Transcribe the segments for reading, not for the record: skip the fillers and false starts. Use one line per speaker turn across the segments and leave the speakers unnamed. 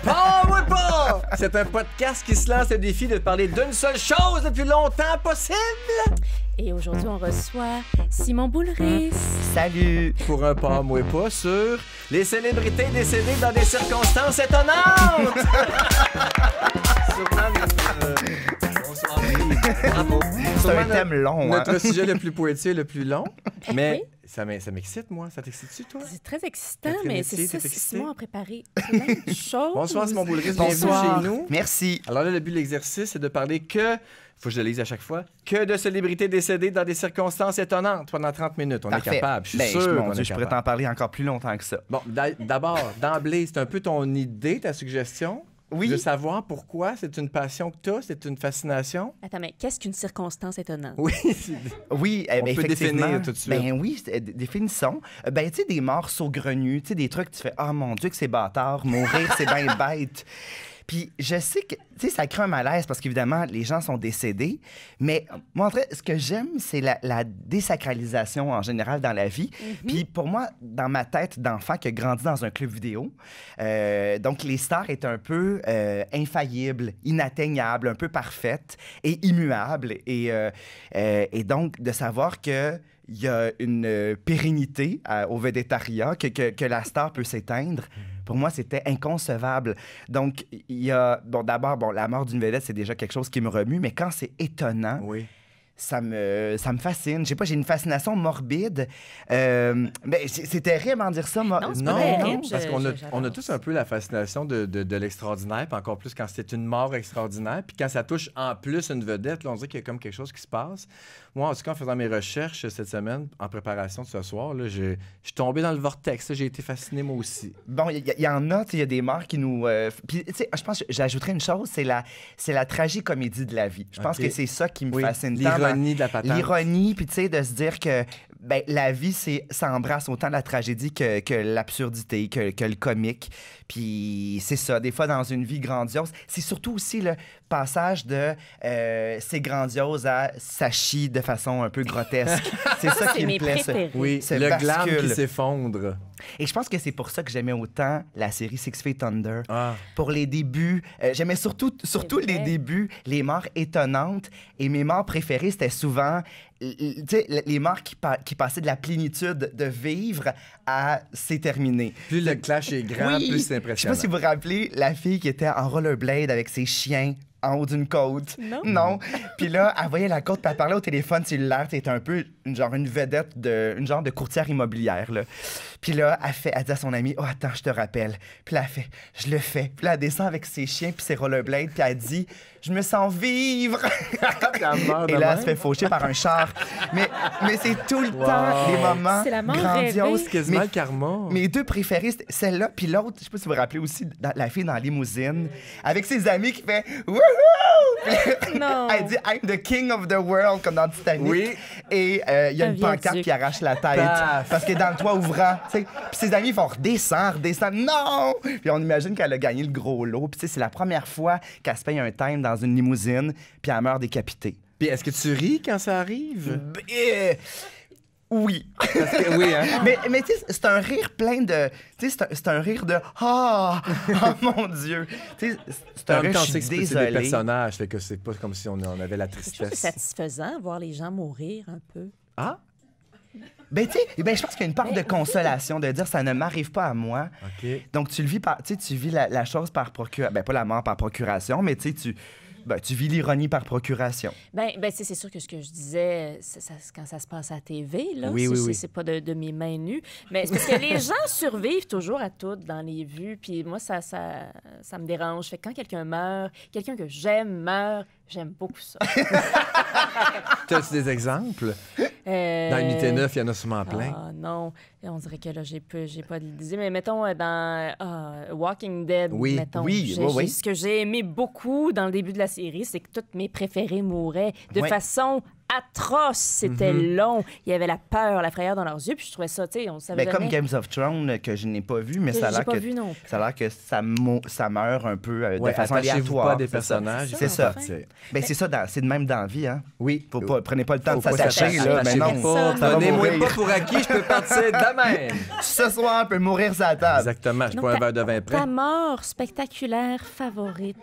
Pas ou pas! C'est un podcast qui se lance le défi de parler d'une seule chose le plus longtemps possible.
Et aujourd'hui, on reçoit Simon Boulris.
Salut!
Pour un pas ou pas sur les célébrités décédées dans des circonstances étonnantes. Sûrement bonsoir. Bravo.
C'est un thème long, hein?
Notre sujet le plus poétique, le plus long. Mais
Oui.
ça m'excite, moi. Ça t'excite-tu, toi?
C'est très excitant,
T'as
mais
métier,
c'est ça,
t'es excité?
Simon a préparé plein de choses.
Bonsoir, Simon Boulris.
Bonsoir.
Bienvenue chez nous.
Merci.
Alors là, le but de l'exercice, c'est de parler faut que je le lise à chaque fois, que de célébrités décédées dans des circonstances étonnantes pendant 30 minutes. On
Parfait.
est capable, je suis
Ben,
sûr
mon
qu'on
Dieu,
est
je pourrais
capable.
t'en parler encore plus longtemps que ça.
Bon, d'abord, d'emblée, c'est un peu ton idée, ta suggestion.
Oui.
Je veux savoir pourquoi c'est une passion que tu as, c'est une fascination.
Attends, mais qu'est-ce qu'une circonstance étonnante?
Oui,
Oui,
On peut
effectivement.
définir tout de suite.
Ben oui, définissons. Ben, tu sais, des morts saugrenues, tu sais, des trucs, tu fais « Ah, mon Dieu, que c'est bâtard, mourir, c'est bien bête. » Puis je sais que, tu sais, ça crée un malaise parce qu'évidemment, les gens sont décédés. Mais moi, en fait, ce que j'aime, c'est la désacralisation en général dans la vie. Puis pour moi, dans ma tête d'enfant qui a grandi dans un club vidéo, donc les stars étaient un peu infaillibles, inatteignables, un peu parfaites et immuables. Et donc, de savoir que il y a une pérennité au végétariat, que la star peut s'éteindre. Pour moi, c'était inconcevable. Donc, il y a... Bon, d'abord, la mort d'une vedette, c'est déjà quelque chose qui me remue, mais quand c'est étonnant,
oui.
ça me fascine. Je sais pas, j'ai une fascination morbide. Mais c'est terrible en dire ça.
Non, c'est pas
Non,
terrible,
parce qu'on a
j'adore
tous un peu la fascination de l'extraordinaire, puis encore plus quand c'est une mort extraordinaire, puis quand ça touche en plus une vedette, là, on dirait qu'il y a comme quelque chose qui se passe. Moi, en tout cas, en faisant mes recherches cette semaine, en préparation de ce soir, là, je suis tombé dans le vortex. Là, j'ai été fasciné, moi aussi.
Bon, il y en a, tu sais, il y a des morts qui nous... Puis, tu sais, je pense que j'ajouterais une chose, c'est la tragicomédie de la vie. Je pense
Ok.
que c'est ça qui me
Oui,
fascine tant.
l'ironie de la patente.
L'ironie, puis tu sais, de se dire que ben, la vie, ça embrasse autant la tragédie que l'absurdité, que le comique. Puis c'est ça, des fois dans une vie grandiose. C'est surtout aussi le passage de c'est grandiose à ça chie de façon un peu grotesque. C'est ça
C'est
qui me
mes
plaît. Ça.
préférés.
Oui,
C'est
le glam
bascule.
qui s'effondre.
Et je pense que c'est pour ça que j'aimais autant la série Six Feet Under.
Ah.
Pour les débuts, j'aimais surtout
vrai.
les débuts, les morts étonnantes. Et mes morts préférées, c'était souvent tu sais, les morts qui passaient de la plénitude de vivre à c'est terminé.
Plus le clash est grand,
Oui.
plus c'est
Je sais
impressionnant.
pas si vous vous rappelez la fille qui était en rollerblade avec ses chiens en haut d'une côte.
Non.
Puis là, elle voyait la côte, puis elle parlait au téléphone cellulaire. C'était un peu une vedette, une genre de courtière immobilière. Là. Puis là, elle dit à son amie, « Oh, attends, je te rappelle. » Puis là, elle fait, « Je le fais. » Puis là, elle descend avec ses chiens puis ses rollerblades, puis elle dit, « Je me sens vivre. » Et là, elle se fait faucher par un char. Mais c'est tout le temps les moments
C'est la mort
grandioses.
rêvée.
Quasiment
Mais-
le karma.
mes deux préférées, c'était celle-là, puis l'autre, je sais pas si vous vous rappelez aussi, la fille dans la limousine, avec ses amis qui fait « Wouhou! » Puis
Non.
elle dit « I'm the king of the world » comme dans Titanic.
Oui.
Et il y a
Un
une pancarte
viaduc.
qui arrache la tête
Paf.
parce qu'elle est dans le toit ouvrant. Tu sais. Puis ses amis font redescendre. Non! Puis on imagine qu'elle a gagné le gros lot. Puis tu sais, c'est la première fois qu'elle se paye un time dans une limousine, puis elle meurt décapitée.
Puis est-ce que tu ris quand ça arrive?
Oui.
Parce que, oui, hein?
Mais tu sais, c'est un rire plein de... Tu sais, c'est un rire de « Ah! Oh mon Dieu! » Tu sais, c'est un
En même
rire,
temps,
je
on sait
suis
que c'est des
désolée.
personnages, fait que c'est pas comme si on avait la
Je trouve que c'est
tristesse.
satisfaisant, voir les gens mourir un peu.
Ah?
Ben, tu sais, je pense qu'il y a une part de consolation de dire « Ça ne m'arrive pas à moi. »
OK.
Donc, tu le vis par... Tu sais, tu vis la chose par procuration. Ben, pas la mort par procuration, mais tu sais, tu vis l'ironie par procuration.
Ben c'est sûr que ce que je disais, quand ça se passe à la TV, là,
Oui, oui, oui.
c'est pas de mes mains nues. Mais c'est parce que les gens survivent toujours à tout dans les vues. Puis moi, ça me dérange. Fait que quand quelqu'un meurt, quelqu'un que j'aime meurt, j'aime beaucoup ça.
As-tu des exemples? Dans Unité 9, il y en a sûrement plein.
Ah non, on dirait que là, j'ai pas d'idée. Mais mettons, dans Walking Dead,
Oui,
mettons,
oui.
ce que j'ai aimé beaucoup dans le début de la série, c'est que toutes mes préférés mouraient de
Ouais.
façon atroce, c'était long. Il y avait la peur, la frayeur dans leurs yeux, puis je trouvais ça, tu sais, on savait
Ben,
jamais.
comme Games of Thrones, que je n'ai pas vu, mais
Que
ça a
j'ai
l'air
pas
que,
vu non plus.
ça a l'air que ça meurt un peu de
Ouais,
façon
attachez-vous
aléatoire.
pas à des
c'est ça.
personnages.
C'est ça.
Enfin.
Ben, c'est ça, c'est de même dans la vie, hein?
Oui.
Prenez pas le temps de
Faut pas
s'attacher,
s'attacher,
là. Mais non,
personne.
ça va
Donnez-moi
mourir.
pas pour acquis, je peux partir de même.
Ce soir, on peut mourir sur la table.
Exactement, je suis
Donc,
pas un verre de vin prêt.
Ta mort spectaculaire favorite.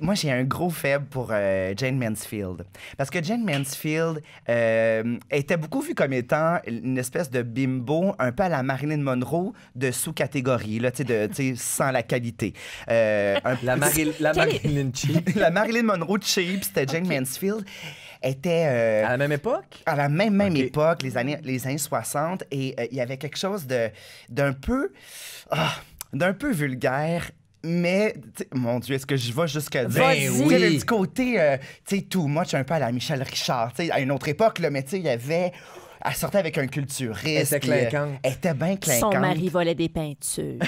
Moi, j'ai un gros faible pour Jane Mansfield. Parce que Jane Mansfield était beaucoup vue comme étant une espèce de bimbo, un peu à la Marilyn Monroe de sous-catégorie, là, tu sais, sans la qualité.
La Marilyn Cheap.
La Marilyn Monroe cheap, c'était Jane Mansfield. Était
À la même époque?
à la même
Ok.
époque, les années 60, et il y avait quelque chose d'un peu vulgaire. Mais, mon Dieu, est-ce que je vais jusqu'à dire...
Vas-y.
Tu sais, le petit côté, tu sais, too much, un peu à la Michel Richard. Tu sais, à une autre époque, là, mais tu sais, il y avait... Elle sortait avec un culturiste.
Elle était
puis,
clinquante.
Elle était bien clinquante.
Son mari volait des peintures.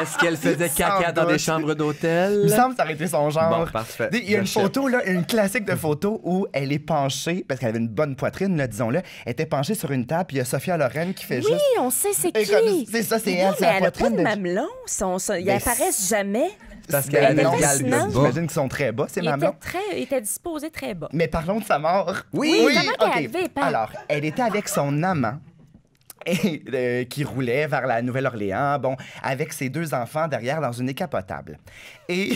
Est-ce qu'elle faisait
Sans
caca dans des
doute.
chambres d'hôtel?
Il me semble que ça aurait été son genre.
Bon, parfait.
Il y a une
J'achète.
photo, là, une classique de photo où elle est penchée, parce qu'elle avait une bonne poitrine, là, disons-le. Elle était penchée sur une table, puis il y a Sophia Loren qui fait
Oui,
juste...
on sait c'est
Et
qui.
comme- c'est ça, c'est
Non,
elle, c'est
mais
la
elle a pas
poitrine
de
de-
mamelons. Ils
Ben,
apparaissent jamais.
Parce
Ben,
qu'elle avait
non,
le galbe
fascinant.
bas.
j'imagine qu'ils sont très bas, ces
Il
mamelons.
était disposé très bas.
Mais parlons de sa mort.
Oui, comment qu'elle est arrivée, Pat?
Alors, elle était avec son amant. Et, qui roulait vers la Nouvelle-Orléans, bon, avec ses 2 enfants derrière dans une décapotable. Et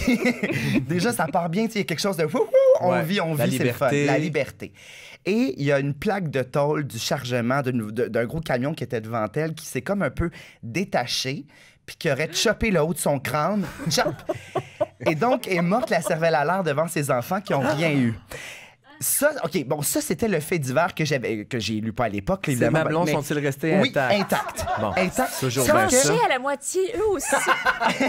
déjà, ça part bien, tu sais, il y a quelque chose de... wouhou, on
Ouais,
vit,
la
c'est le fun.
liberté.
La liberté. Et il y a une plaque de tôle du chargement d'un gros camion qui était devant elle qui s'est comme un peu détaché puis qui aurait chopé le haut de son crâne. Chop! Et donc, est morte la cervelle à l'air devant ses enfants qui n'ont rien eu. Ça, OK, bon, ça, c'était le fait divers que j'ai lu pas à l'époque,
Ces
évidemment.
mamelons
mais-
sont-ils restés
Oui,
intacts?
intacts.
Bon,
Intacts.
toujours
Sauf
bien
que-
ça.
Tranchés à la moitié, eux aussi.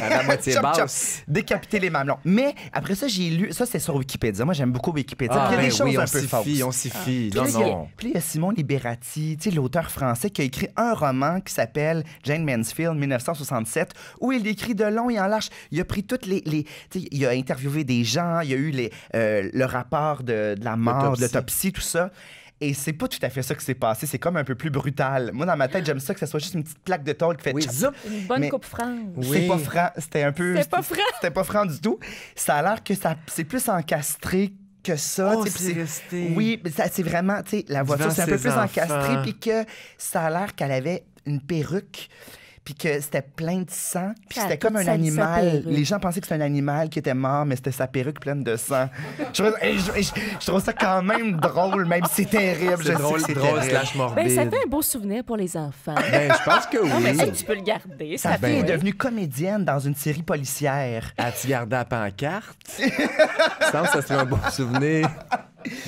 À la moitié
Chop, chop.
basse.
Décapiter les mamelons. Mais après ça, j'ai lu... Ça, c'est sur Wikipédia. Moi, j'aime beaucoup Wikipédia.
Ah,
Puis il y a
ben
des choses
oui,
un
on
peu
s'y
fausses.
fie, on s'y fie.
Puis
Non,
là, il y a-
non.
puis là, il y a Simon Liberati, tu sais, l'auteur français, qui a écrit un roman qui s'appelle Jane Mansfield, 1967, où il écrit de long et en large. Il a pris toutes les tu sais, il a interviewé des gens, il y a eu le rapport de la mort, de l'autopsie, tout ça. Et c'est pas tout à fait ça qui s'est passé. C'est comme un peu plus brutal. Moi, dans ma tête, j'aime ça que ce soit juste une petite plaque de tôle qui fait
Oui,
tchap.
zoup.
Une bonne
Mais-
coupe franche.
Oui.
C'est pas franc. C'était un peu...
C'était pas franc.
C'était pas franc du tout. Ça a l'air que c'est plus encastré que ça.
Oh,
tu sais, puis
c'est resté.
Oui, mais c'est vraiment, tu sais, la voiture,
Devant
c'est un peu
ses
plus encastré,
enfants.
puis que ça a l'air qu'elle avait une perruque, puis que c'était plein de sang, puis
Ça a
c'était comme
tout
un
sali sa
animal.
perruque.
Les gens pensaient que c'était un animal qui était mort, mais c'était sa perruque pleine de sang. Je trouve ça quand même drôle, même si c'est terrible. Je
C'est
sais
drôle,
que c'est
drôle
terrible.
slash morbide.
Ben, ça fait un beau souvenir pour les enfants.
Ben, je pense que
Non, mais
oui.
ça, tu peux le garder.
Sa
Ça
fille est
fait...
devenue comédienne dans une série policière.
As-tu gardé la pancarte? Je pense que ça serait un bon souvenir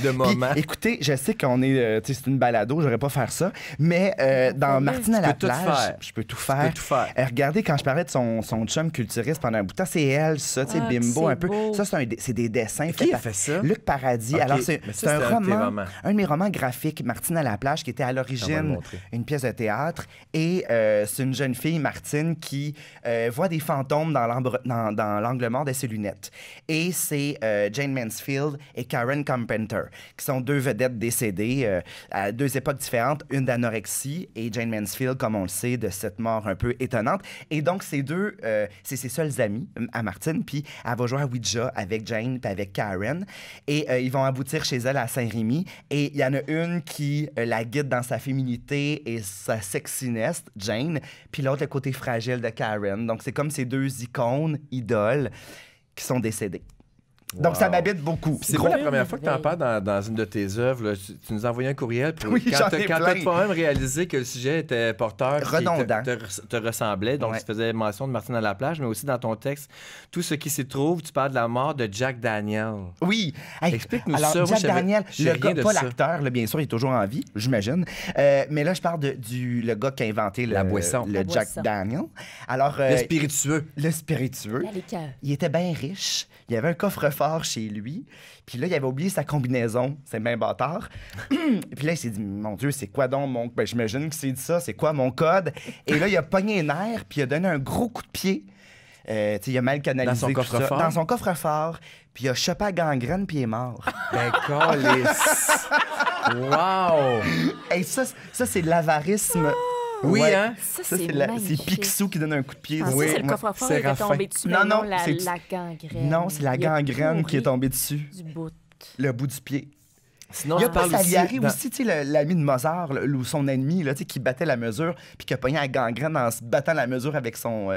de
Puis,
moment.
écoutez, je sais qu'on est, tu sais, c'est une balado, j'aurais pas faire ça, mais dans Martine à la
peux tout
plage,
faire.
je peux tout
Tu
faire.
peux tout faire.
Regardez, quand je parlais de son chum culturiste pendant un bout de temps, c'est elle, ça, tu sais,
Ah,
bimbo
c'est
un peu.
beau.
Ça, c'est des dessins
Qui
faits
a
par
fait ça?
Luc Paradis.
Ok,
Alors, c'est
mais ça,
c'est un
c'était un de tes
roman,
romans.
un de mes romans graphiques, Martine à la plage, qui était à
On va le
l'origine
montrer.
une pièce de théâtre. Et c'est une jeune fille, Martine, qui voit des fantômes dans l'angle mort de ses lunettes. Et c'est Jane Mansfield et Karen Carpenter, qui sont 2 vedettes décédées à 2 époques différentes, une d'anorexie et Jane Mansfield, comme on le sait, de cette mort un peu étonnante. Et donc, ces 2, c'est ses seuls amis à Martine, puis elle va jouer à Ouija avec Jane puis avec Karen. Et ils vont aboutir chez elle à Saint-Rémy. Et il y en a une qui la guide dans sa féminité et sa sexiness, Jane, puis l'autre, le côté fragile de Karen. Donc, c'est comme ces 2 icônes, idoles, qui sont décédées. Donc, ça
Wow.
m'habite beaucoup.
C'est
Gros-
pas la première fois que tu en parles dans une de tes œuvres. Là. Tu nous as envoyé un courriel. Pour,
Oui, j'en
quand
ai
tu as
plein.
toi-même réalisé que le sujet était porteur, puis
Redondant.
te ressemblait, donc
Ouais.
tu faisais mention de Martine à la plage, mais aussi dans ton texte, tout ce qui s'y trouve, tu parles de la mort de Jack Daniel.
Oui. Hey,
Explique-nous
alors,
ça. Moi,
Jack
je savais-
Daniel,
je sais
le
rien
gars,
de
pas
ça.
l'acteur, là, bien sûr, il est toujours en vie, j'imagine. Mais là, je parle le gars qui a inventé
La boisson.
le
La
Jack
boisson.
Daniel. Alors,
Le spiritueux.
le spiritueux.
À l'écœur.
Il était bien riche. Il avait un coffre-fort chez lui. Puis là, il avait oublié sa combinaison. C'est bien bâtard. Puis là, il s'est dit, mon Dieu, c'est quoi donc mon... Ben, j'imagine qu'il s'est dit ça. C'est quoi mon code? Et là, il a pogné les nerfs, puis il a donné un gros coup de pied il a mal canalisé.
Dans son
tout ça.
coffre-fort?
Dans son coffre-fort. Puis il a chopé à gangrène, puis il est mort.
Ben, câlisse. Wow!
Hey, ça c'est de l'avarisme.
Oui,
Ouais.
hein?
Ça,
Ça,
c'est
c'est
magnifique.
Picsou qui donne un coup de pied.
Ah,
Oui,
ça, c'est le
moi,
coffre-fort
c'est
qui est
Raphaël.
tombé dessus,
Non,
mais
non,
la
c'est-
gangrène.
Non, c'est la
Il a
gangrène qui est
pourri
tombée dessus.
du bout.
Le bout du pied.
Sinon,
Il y a
tu
pas
parles
Salieri
dans-
aussi, tu sais, l'ami de Mozart, là, ou son ennemi, là, tu sais, qui battait la mesure, puis qui a pogné la gangrène en se battant la mesure avec son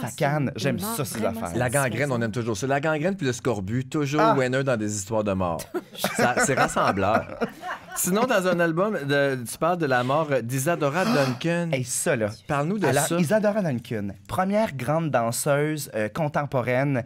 sa
c'est
canne.
une
J'aime
mort
ça, ces
vraiment
affaires.
La gangrène, on aime toujours ça. La gangrène puis le scorbut, toujours
Ah.
winner dans des histoires de mort. C'est rassembleur. Sinon, dans un album, tu parles de la mort d'Isadora Duncan.
Hey, ça, là.
Parle-nous de
Alors,
ça.
Isadora Duncan, première grande danseuse contemporaine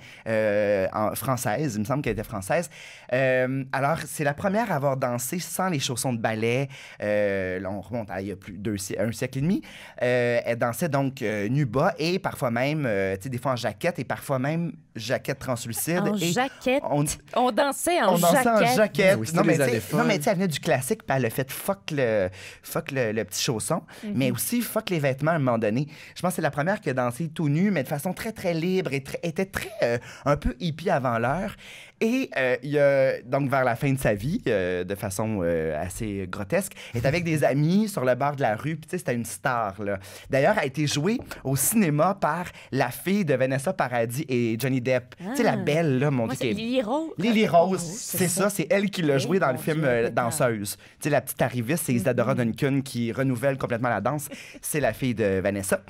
française, il me semble qu'elle était française. Alors, c'est la première à avoir dansé sans les chaussons de ballet. Là, on remonte à il y a un siècle et demi. Elle dansait donc nu-bas et parfois même, tu sais, des fois en jaquette et parfois même jaquette translucide.
En
et
jaquette.
on-
On dansait en
on dansait
jaquette.
en jaquette.
Oui, c'était
non, mais
les
tu sais-
années folles.
non, mais tu sais, elle venait du classique, puis elle a fait fuck le petit chausson, mais aussi fuck les vêtements à un moment donné. Je pense que c'est la première qui a dansé tout nu, mais de façon très, très libre et était très, un peu hippie avant l'heure. Et il y a, donc, vers la fin de sa vie, de façon assez grotesque, elle est avec des amis sur le bord de la rue, puis tu sais, c'était une star, là. D'ailleurs, elle a été jouée au cinéma par la fille de Vanessa Paradis et Johnny Depp. Tu sais, la belle, là, mon
Moi,
Dieu,
c'est
qui est-
Lily Rose.
Lily Rose,
Oh,
c'est ça, c'est elle qui l'a
Eh,
joué dans le
mon
film
Dieu, impeccable.
Danseuse. Tu sais, la petite arriviste, c'est Isadora Duncan qui renouvelle complètement la danse. C'est la fille de Vanessa.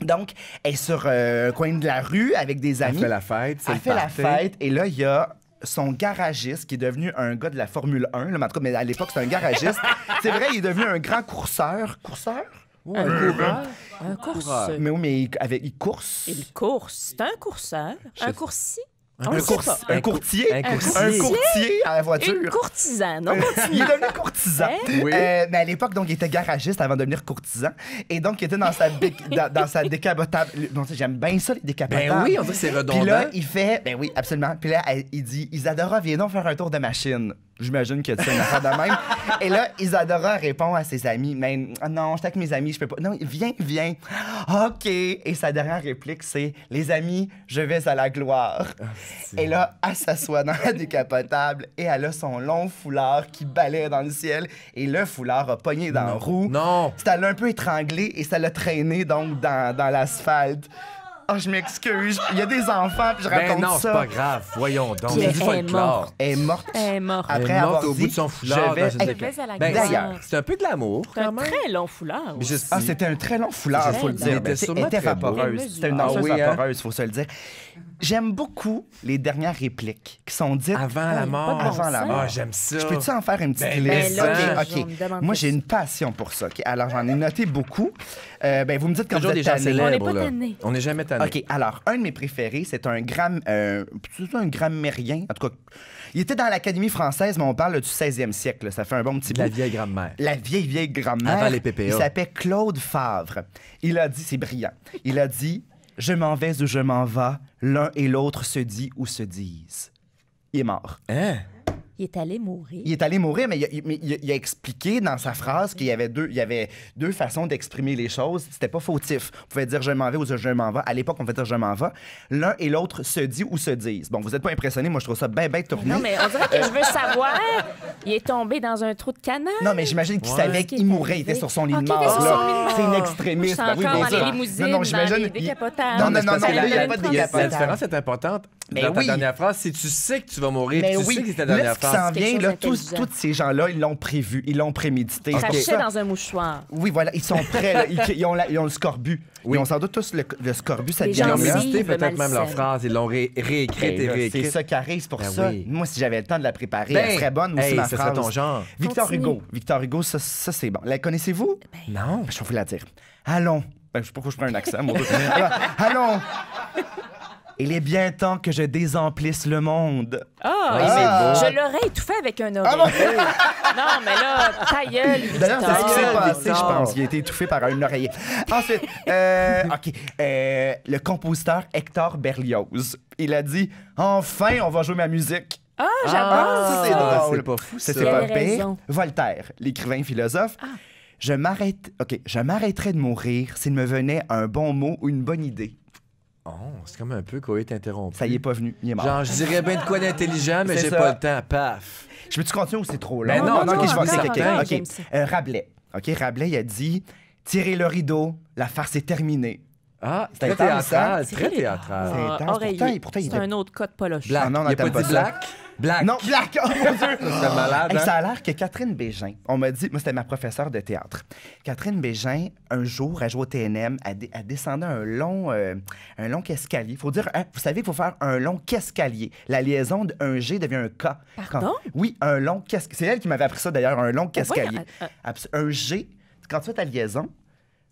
Donc, elle est sur un coin de la rue avec des
Elle
amis.
fait la fête. c'est
Elle
le
fait la
party.
fête et là, il y a son garagiste qui est devenu un gars de la Formule 1. Là, mais en tout cas, mais à l'époque, c'est un garagiste. C'est vrai, il est devenu un grand courseur. Courseur?
Ouais, un coureur.
Un courseur.
Mais oui, mais il course.
Il course. C'est un courseur. Un coursier. On le
Un,
sait
cours-
pas.
un courtier.
Un coursier.
Un courtier à la voiture.
Une courtisane. On
Il
continue.
est devenu courtisan.
Oui.
Mais à l'époque, donc, il était garagiste avant de devenir courtisan. Et donc, il était dans sa, dans sa décapotable. Bon, tu sais, j'aime bien ça, les décapotables.
Ben oui, on dirait que c'est redondant.
Puis là, il fait... Ben oui, absolument. Puis là, il dit, Isadora, viens donc faire un tour de machine. J'imagine que c'est une affaire de même. Et là, Isadora répond à ses amis, mais non, j'étais avec mes amis, je peux pas. Non, viens. OK. Et sa dernière réplique, c'est, les amis, je vais à la gloire. Et là, elle s'assoit dans la décapotable et elle a son long foulard qui balaie dans le ciel. Et le foulard a pogné dans la roue.
Non.
Ça l'a un peu étranglé et ça l'a traîné donc dans l'asphalte. Oh, je m'excuse. Il y a des enfants, puis je
Ben
raconte
non, c'est
ça.
pas grave. Voyons donc.
Puis
C'est du
elle est
folklore.
morte.
Elle est morte.
Elle est morte.
Après
Elle est morte
avoir
au
dit,
bout de son foulard.
je vais-
dans une
Hey,
déca-
vais à la
Ben,
gloire.
d'ailleurs,
c'est un peu de l'amour,
C'est un
quand même.
très long foulard.
Mais je-
Ah, c'était un très long foulard, il faut le
Très
dire.
long.
Ben,
Il était sûrement
elle était
très beau.
vaporeuse. C'était une danseuse
Ah oui, hein?
vaporeuse, il faut se le dire. J'aime beaucoup les dernières répliques qui sont dites
Avant la
pas
mort.
de bon
avant la
sens.
mort.
Ah, j'aime ça.
Je peux-tu en faire une petite
Ben,
liste?
mais
là,
OK,
je
OK.
me demande
Moi,
que
j'ai
ça.
une passion pour ça. OK? Alors, j'en ai noté beaucoup. Ben, vous me dites quand
Toujours
vous
des
êtes
gens
tanné.
On n'est
célèbres.
pas
là.
tannés.
On n'est jamais tanné.
OK, alors, un de mes préférés, c'est un grammairien. En tout cas, il était dans l'Académie française, mais on parle du 16e siècle. Là. Ça fait un bon petit bout.
La vieille grand-mère.
La vieille grand-mère.
Avant les PPA.
Il s'appelle Claude Favre. Il a dit, c'est brillant, il a dit « Je m'en vais ou je m'en vas, l'un et l'autre se dit ou se disent. » Il est mort.
Hein?
Il est allé mourir.
Il est allé mourir, mais il a expliqué dans sa phrase qu'il y avait deux façons d'exprimer les choses. C'était pas fautif. On pouvait dire « je m'en vais » ou « je m'en vais ». À l'époque, on pouvait dire « je m'en vais ». L'un et l'autre se dit ou se disent. Bon, vous n'êtes pas impressionné. Moi, je trouve ça bien tourné.
Non, mais on dirait que je veux savoir. Il est tombé dans un trou de canard.
Non, mais j'imagine qu'il
Ouais.
savait qu'il mourait. Il était sur son lit de mort.
sur
là.
son lit de mort.
C'est une extrémiste.
Moi, je suis
Ben
encore
bien
dans
sûr.
les limousines,
Non, j'imagine.
dans les décapotables.
Non,
mais c'est parce que
là, il n'y a pas de
la-
La
décapotable.
différence est importante.
Mais
Dans ta
oui.
dernière phrase, si tu sais que tu vas mourir,
Mais
puis tu
oui,
sais que c'est ta
là,
dernière
ce qui
phrase.
s'en
quelque
vient,
chose
là,
d'intelligent.
tous ces gens-là, ils l'ont prévu, ils l'ont prémédité.
Il
C'est pour
crachait
ça-
dans un mouchoir.
Oui, voilà, ils sont prêts. Là. Ils ont le scorbut.
Oui.
Ils ont sans doute tous le scorbut, cette
Les
Ils ont
gens
gang-là.
aussi.
médité peut-être
malsaine.
même leur phrase. Ils l'ont réécrite
Ben
et
là,
réécrite.
c'est ça qui arrive, c'est pour
Ben
ça.
oui.
Moi, si j'avais le temps de la préparer,
Ben,
elle serait bonne aussi,
hey,
ma
ce
phrase.
serait ton genre.
Victor
Continue.
Hugo. Victor Hugo, ça c'est bon. La connaissez-vous?
Non.
Je vais vous la dire. Allons. Ben, je sais pas pourquoi je prends un accent, mon Dieu. Alors, allons. Il est bien temps que je désemplisse le monde.
Ah, je l'aurais étouffé avec un oreiller. Non, mais là, ta gueule,
D'ailleurs, c'est ce qui s'est
Victor.
passé, je
Victor.
pense. Il a été étouffé par un oreiller. Ensuite, OK. Le compositeur Hector Berlioz, il a dit « Enfin, on va jouer ma musique ».
Ah,
Ah,
j'adore.
Ça, c'est drôle.
c'est pas fou, ça.
C'est
Il
pas
avait
pire.
raison.
Voltaire, l'écrivain philosophe. Je m'arrêterais de mourir s'il me venait un bon mot ou une bonne idée.
Oh, c'est comme un peu coït interrompu.
Ça y est pas venu, il est mort.
Genre, je dirais bien de quoi d'intelligent, mais
C'est
j'ai
ça.
pas le temps. Paf.
Je peux-tu continuer ou c'est trop long?
Ben non,
OK, je vais
ça
essayer quelqu'un.
va,
OK.
j'aime ça.
Rabelais. OK, Rabelais, il a dit « Tirez le rideau, la farce est terminée.
Ah,
C'est
très
intense,
théâtral,
C'est
très
vrai.
théâtral.
C'est intense.
Oreiller.
Pourtant, il
C'est
était-
un autre cas de Poloche.
Black.
Ah non,
Il a
t'aimes
pas
pas
dit
ça.
black? Black.
Non, Black! Oh mon Dieu!
C'est malade,
Hey,
hein?
ça a l'air que Catherine Bégin, on m'a dit, moi c'était ma professeure de théâtre. Catherine Bégin, un jour, elle jouait au TNM, elle descendait un long escalier. Faut dire, hein, vous savez qu'il faut faire un long qu'escalier. La liaison d'un G devient un K.
Pardon?
Oui, un long qu'escalier. C'est elle qui m'avait appris ça d'ailleurs, un long qu'escalier.
voyons,
Un G, quand tu fais ta liaison,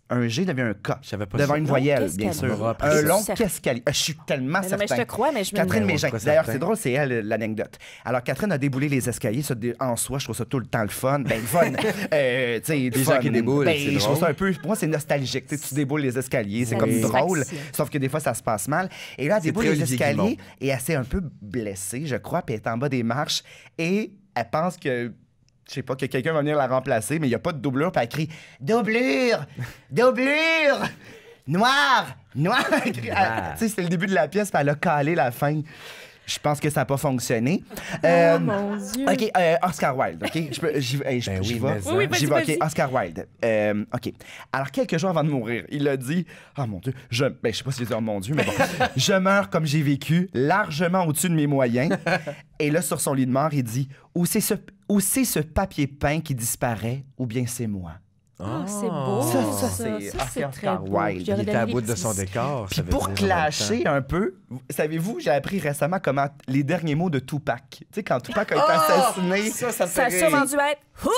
un G devient un K.
Je savais pas
devant
ça.
une
Long
voyelle,
qu'escalier.
bien sûr.
On m'aura appris
Un
ça.
long
Certain.
qu'escalier. Je suis tellement
Mais non, mais
certain.
je te crois, mais je me
Catherine
demande.
Bégin.
Très
D'ailleurs,
certain.
c'est drôle, c'est elle l'anecdote. Alors, Catherine a déboulé les escaliers. Ça, en soi, je trouve ça tout le temps le fun. Ben, le fun. Tu sais,
Les
le
gens
fun.
qui déboulent,
Ben,
c'est
je trouve
drôle.
ça un peu. Pour moi, c'est nostalgique. Tu sais, tu déboules les escaliers. C'est comme
Satisfaction.
drôle. Sauf que des fois, ça se passe mal. Et là, elle
C'est
déboule
très
les
Olivier
escaliers
Guimond.
et elle s'est un peu blessée, je crois. Puis elle est en bas des marches et elle pense que. Je sais pas, que quelqu'un va venir la remplacer, mais il n'y a pas de doublure. Puis elle crie « Doublure! Doublure! Noir! Noir! » Tu sais, c'était le début de la pièce, puis elle a calé la fin. Je pense que ça n'a pas fonctionné.
Oh mon Dieu.
OK, Oscar Wilde, OK? J'y
Ben
vais.
oui, mais ça.
Oui, vas-y,
J'y vais, OK.
vas-y.
Oscar Wilde. OK. Alors, quelques jours avant de mourir, il a dit « Oh mon Dieu, je sais pas si j'ai dit « Oh mon Dieu », mais bon. « Je meurs comme j'ai vécu, largement au-dessus de mes moyens. » Et là, sur son lit de mort, il dit « Ou c'est ce papier peint qui disparaît, ou bien c'est moi. »
Ah, c'est beau.
Ça, c'est
très
Oscar
beau.
Wilde.
J'aurais
Il était à
donné
bout
les
de son
petits-
décor.
Puis
ça veut
pour
dire en même
clasher
temps.
un peu, savez-vous, j'ai appris récemment comment les derniers mots de Tupac. Tu sais, quand Tupac a été assassiné.
Ça me
Ça
fait
a
rire.
sûrement dû être.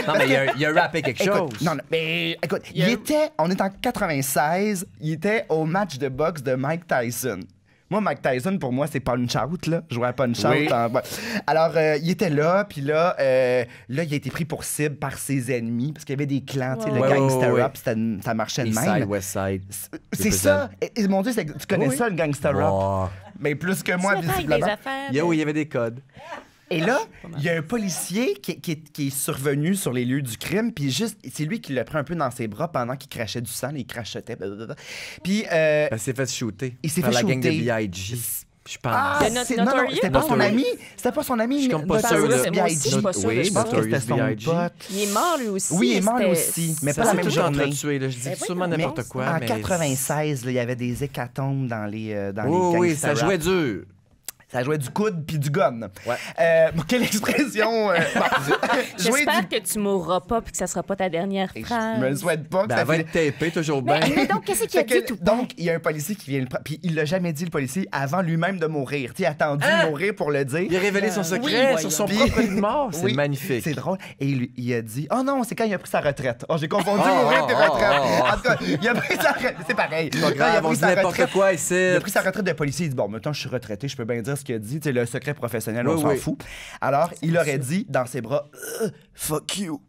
Non, mais il a rappé quelque
Écoute,
chose.
non, mais écoute,
Il y a-
on est en 96, il était au match de boxe de Mike Tyson. Moi, Mike Tyson, pour moi, c'est Punch-Out, là. Je jouais à Punch-Out.
Oui.
Ouais. Alors, il était là, puis là, il a été pris pour cible par ses ennemis, parce qu'il y avait des clans, tu sais, le
Ouais,
gangster
ouais.
rap, ça marchait de
East
même.
Side, West Side.
C'est ça. Et mon Dieu, tu connais
Oui.
ça, le gangster rap?
Oh.
Mais plus que moi,
Ça fait avec des
visiblement.
affaires.
Yo, il y avait des codes.
Et là, il y a un policier qui est survenu sur les lieux du crime, puis juste, c'est lui qui l'a pris un peu dans ses bras pendant qu'il crachait du sang, il crachotait. Blablabla. Puis,
Elle s'est fait shooter.
Il s'est
par
fait
la gang de
shooter.
B.I.G. Je pense.
The
c'est-
Notorious?
c'était pas son
Notorious.
ami. C'était pas son ami.
Je suis comme pas
Notorious
sûr, là.
B.I.G.
Moi aussi, je suis pas sûre.
Oui,
Je pense que c'était son
Notorious B.I.G.
pote.
Il est mort lui aussi.
Oui, il est mort lui
C'était-
aussi, mais
Ça
pas la
s'est
même
toujours
journée.
entretué, là. Je dis
Ben
sûrement
voyons
n'importe
donc.
quoi.
En
mais
96, là, il y avait des hécatombes dans les
Oui, oui,
gangster
ça
rap.
jouait dur.
Ça jouait du coude puis du gun.
Ouais.
Quelle expression! Jouer
J'espère
du...
que tu mourras pas puis que ça sera pas ta dernière
Je
phrase.
me le souhaite pas que
Ben,
ça
elle va
finisse-
être tapée toujours bien.
Mais donc, qu'est-ce qu'il a
Fait que-
dit tout
donc, il y a un policier qui vient le prendre. Puis il l'a jamais dit, le policier, avant lui-même de mourir. Tu sais, il a attendu de mourir pour le dire.
Il a révélé son secret
oui,
sur son
voyons.
propre lit de mort. C'est
Oui,
magnifique.
C'est drôle. Et il a dit oh non, c'est quand il a pris sa retraite. Oh, j'ai confondu
Oh,
mourir et
oh,
retraite.
oh, oh.
En tout cas, il a pris sa retraite. C'est pareil.
Pas
Non, il a
grave, on
pris
dit
sa
n'importe
retraite.
quoi ici.
Il a pris sa retraite de policier. Il dit bon, maintenant je suis retraité, je peux bien dire ce qu'il a dit. Tu sais, le secret professionnel, on
Oui,
s'en
oui.
fout. Alors, il aurait dit dans ses bras fuck you.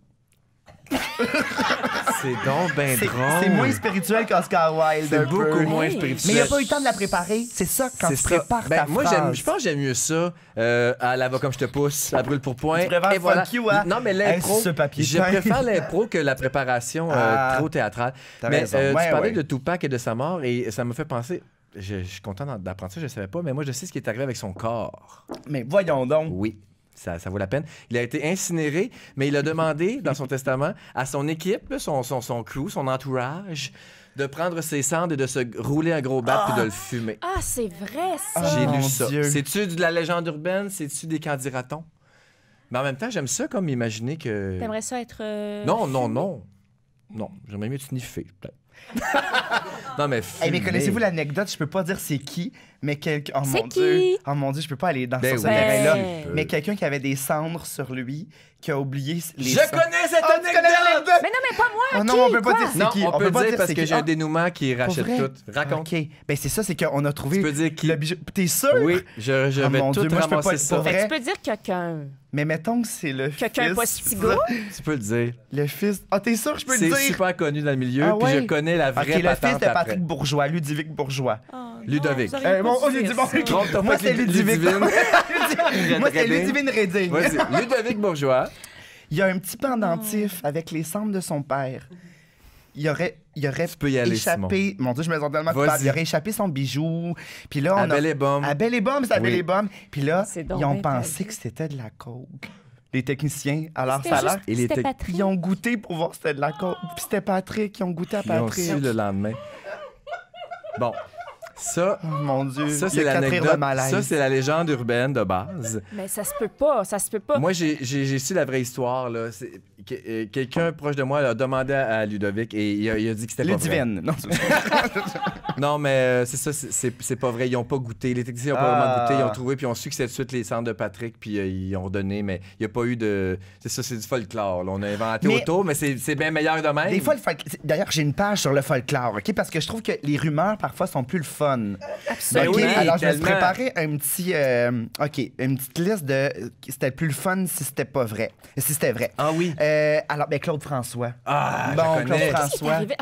C'est donc ben
C'est moins
drôle.
spirituel qu'Oscar Wilde.
C'est
un
beaucoup
peu.
moins
Oui.
spirituel.
Mais il n'a pas eu le temps de la préparer. C'est ça, quand
C'est
tu
ça.
prépares
Ben,
ta
moi,
phrase.
je pense que j'aime mieux ça. À la va comme je te pousse, à brûle pour point.
Tu préfères
Et voilà.
fuck you, hein?
Non, mais l'impro.
Est-ce ce papier
Je
peint?
préfère l'impro que la préparation
Ah.
trop théâtrale.
T'as
Mais
raison.
tu
Ouais,
parlais
ouais.
de Tupac et de sa mort et ça m'a fait penser. Je suis content d'apprendre ça, je ne savais pas, mais moi, je sais ce qui est arrivé avec son corps.
Mais voyons donc.
Oui. Ça vaut la peine. Il a été incinéré, mais il a demandé dans son testament à son équipe, là, son crew, son entourage, de prendre ses cendres et de se rouler un gros bat puis de le fumer.
Ah, c'est vrai, ça.
Ah.
J'ai
mon
lu ça.
Dieu.
C'est-tu de la légende urbaine? C'est-tu des candidatons? Mais en même temps, j'aime ça comme imaginer que...
T'aimerais ça être.
Non, non, non. Non, j'aimerais mieux sniffer, peut-être. Non, mais
Hey, mais
fumer.
connaissez-vous l'anecdote? Je peux pas dire c'est qui, mais quelqu'un. Oh
C'est
mon
qui?
Dieu. Oh mon Dieu, je peux pas aller dans
Ben
sur ce
oui.
terrain-là.
Ben.
Mais quelqu'un qui avait des cendres sur lui, qui a oublié les
Je
cendres.
connais cette
Oh, tu connais l'anecdote?
Mais non, mais pas moi.
Oh non,
qui?
on peut pas
Quoi?
dire c'est
Non,
qui.
on peut
pas
dire parce
c'est
que
qui.
j'ai un
Ah,
dénouement qui
pour
rachète
vrai?
tout. Raconte.
OK. Ben c'est ça, c'est qu'on a trouvé
Tu peux dire qui?
le bijou. T'es sûr?
Oui, je
Oh
vais
mon
tout
Dieu, moi, je peux
ramasser
pas-
ça.
pour
Fait que
vrai?
tu peux dire quelqu'un.
Mais mettons que c'est le
Quelqu'un
fils.
pas si gros.
Tu peux le dire.
Le fils. Ah, t'es sûr que je peux le
C'est
dire?
super connu dans le milieu,
Ah
puis
ouais?
je connais la
OK,
vraie
le fils
patente
de
après.
Patrick Bourgeois, Ludovic Bourgeois.
Oh, non,
Ludovic.
vous auriez pas
Bon,
dû
j'ai dit
dire
bon.
ça.
Trompe-toi
Moi,
pas
c'est
avec
Ludovic.
Ludivine.
Moi, c'est
Redding.
Ludivine Redding.
Vas-y, Ludovic Bourgeois.
Il y a un petit pendentif avec les cendres de son père.
Tu peux y aller,
échappé. Mon Dieu, je me sens tellement
Vas-y.
coupable. Il aurait échappé son bijou. Puis là,
À Belle et Bomme.
À Belle et Bomme, c'est à Belle
Oui.
et Bomme. Puis là,
C'est donc
ils ont
bien
pensé
tragique.
que c'était de la coke. Les techniciens, alors
C'était
ça a
juste-
l'air.
Il
c'était
était-
Patrick.
Ils ont goûté pour voir si c'était de la coke. Puis c'était Patrick, ils ont goûté à
Ils ont
Patrick.
su le lendemain. Bon, ça,
Oh mon Dieu.
ça
il
c'est
y a 4 rires de
l'anecdote.
malaise.
Ça, c'est la légende urbaine de base.
Mais ça se peut pas, ça se peut pas.
Moi, j'ai su la vraie histoire. Là. Quelqu'un proche de moi a demandé à Ludovic et il a dit que c'était pas vrai.
Ludivine. Non,
Non, mais c'est ça, c'est pas vrai. Ils ont pas goûté. Les techniciens n'ont pas vraiment goûté. Ils ont trouvé, puis ils ont su que c'était tout de suite les cendres de Patrick, puis ils ont redonné, mais il n'y a pas eu de... C'est ça, c'est du folklore. Là. On a inventé
Mais-
autour, mais c'est bien meilleur de même.
Des fois, le folklore. D'ailleurs, j'ai une page sur le folklore, OK? Parce que je trouve que les rumeurs, parfois, sont plus le fun.
Absolument.
OK?
oui,
Alors, je me suis
tellement.
préparé un petit. Une petite liste de. C'était plus le fun si c'était pas vrai. Si c'était vrai.
Ah oui.
Alors, Claude François.
Ah,
Bon,
je connais.
Claude
Qu'est-ce qui est
François.
arrivé?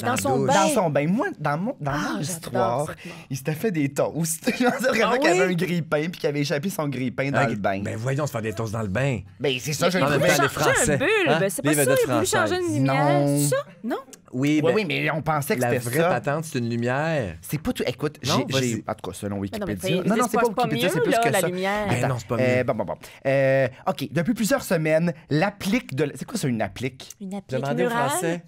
Dans
Dans
la
son
douche.
bain.
Dans son bain. Moi, dans mon
Ah,
histoire,
j'adore cette mort.
il s'était fait des toasts. Je pensais vraiment
Ah
qu'il y avait
oui?
un grille-pain puis qu'il avait échappé son grille-pain dans le bain.
Ben voyons, se faire des toasts dans le bain.
Ben, c'est ça, je
Il
En
le
même
voulait
temps, les
trouvais.
changer un
Français,
bulbe.
hein?
C'est pas
Les
ça,
vedettes
il voulait changer
françaises.
une lumière.
Non.
C'est ça? Non?
Oui,
Oui,
ben,
oui, mais on pensait que
la
c'était
vraie
ça.
patente, c'est une lumière.
C'est pas tout. Écoute,
Non,
j'ai.
vas-y.
En tout cas, selon
Mais non, mais
Wikipédia.
c'est
c'est pas
pas
Wikipédia,
mieux,
c'est plus
là,
que
la
ça.
lumière.
Ben non, c'est pas mieux.
Bon. OK. Depuis plusieurs semaines, l'applique de. C'est quoi ça, une applique?
Une applique
Demandez aux
murale?
Français.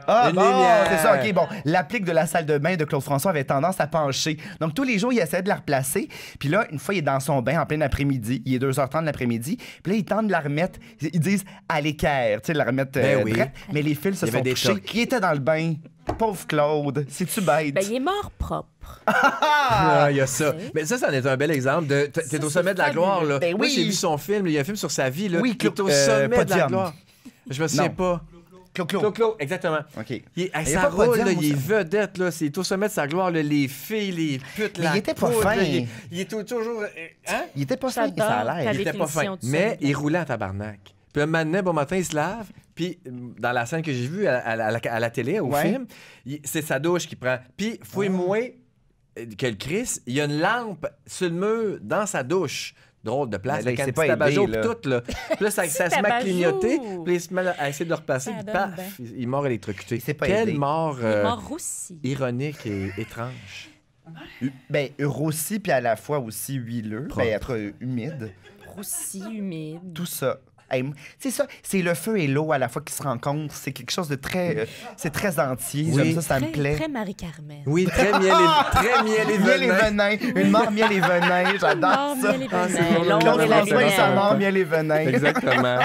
Ah,
Une
bon,
lumière.
c'est ça, OK, bon. L'applique de la salle de bain de Claude François avait tendance à pencher. Donc, tous les jours, il essayait de la replacer. Puis là, une fois, il est dans son bain en plein après-midi. Il est 2h30 de l'après-midi. Puis là, ils tentent de la remettre. Ils disent à l'équerre, tu sais, de la remettre
Ben oui.
drette. Mais les fils se
Il y avait
sont
des
touchés.
tocs.
Il était dans le bain. Pauvre Claude. C'est-tu bête?
Ben, il est mort propre.
Ah, il y a ça.
Ok.
Mais ça en est un bel exemple. T'es
Ça,
au
c'est
sommet de la
fabuleux.
gloire. Là.
Ben
Moi,
oui.
j'ai vu son film. Il y a un film sur sa vie. Là.
Oui,
il est au
Clo-
sommet de la
Podium.
gloire. Je me souviens
Non.
pas.
Clo-Clo.
Clo, exactement.
OK.
Il est,
Il y
ça
a pas
roule,
Podium,
là,
moi,
il est
ça.
vedette, là. C'est au sommet de sa gloire, là, les filles, les putes,
Mais
la
il était pas
poudre,
fin.
là, il est toujours... Hein?
Il était pas fin,
J'adore
ça a
ta
l'air.
Il était pas fin.
définition du
Mais
sommet.
il roulait en tabarnak. Puis un matin, bon matin, il se lave. Puis dans la scène que j'ai vue à la télé, au
Ouais.
film, c'est sa douche qui prend. Puis fouille-moi que le Chris, il y a une lampe sur le mur dans sa douche. Drôle de place,
Mais là,
avec
il
un
s'est
petit
pas
abat-jour
aidé,
pis
là.
tout, là. Puis là, ça se met à
abat-jour.
clignoter, puis il se met à essayer de le repasser,
Ça
puis
donne
paf,
bien.
il est mort électrocuté.
Il s'est pas
Quelle
aidé.
mort,
Il est mort roussi.
ironique et étrange.
Ben, rossi, puis à la fois aussi huileux.
Propre.
Ben, être humide.
Roussi, humide.
Tout ça. Hey, c'est ça, c'est le feu et l'eau à la fois qui se rencontrent. C'est quelque chose de très... c'est très entier.
Oui.
J'aime ça, ça me
Très,
plaît.
très Marie-Carmen.
Oui, très miel et
Miel et
venin.
venin. Une mort miel et venin. J'adore
Mort,
ça.
miel et
Ah, c'est
venin.
bon,
L'ombre
Claude
et la
François et sa
lumière.
mort miel et venin.
Exactement.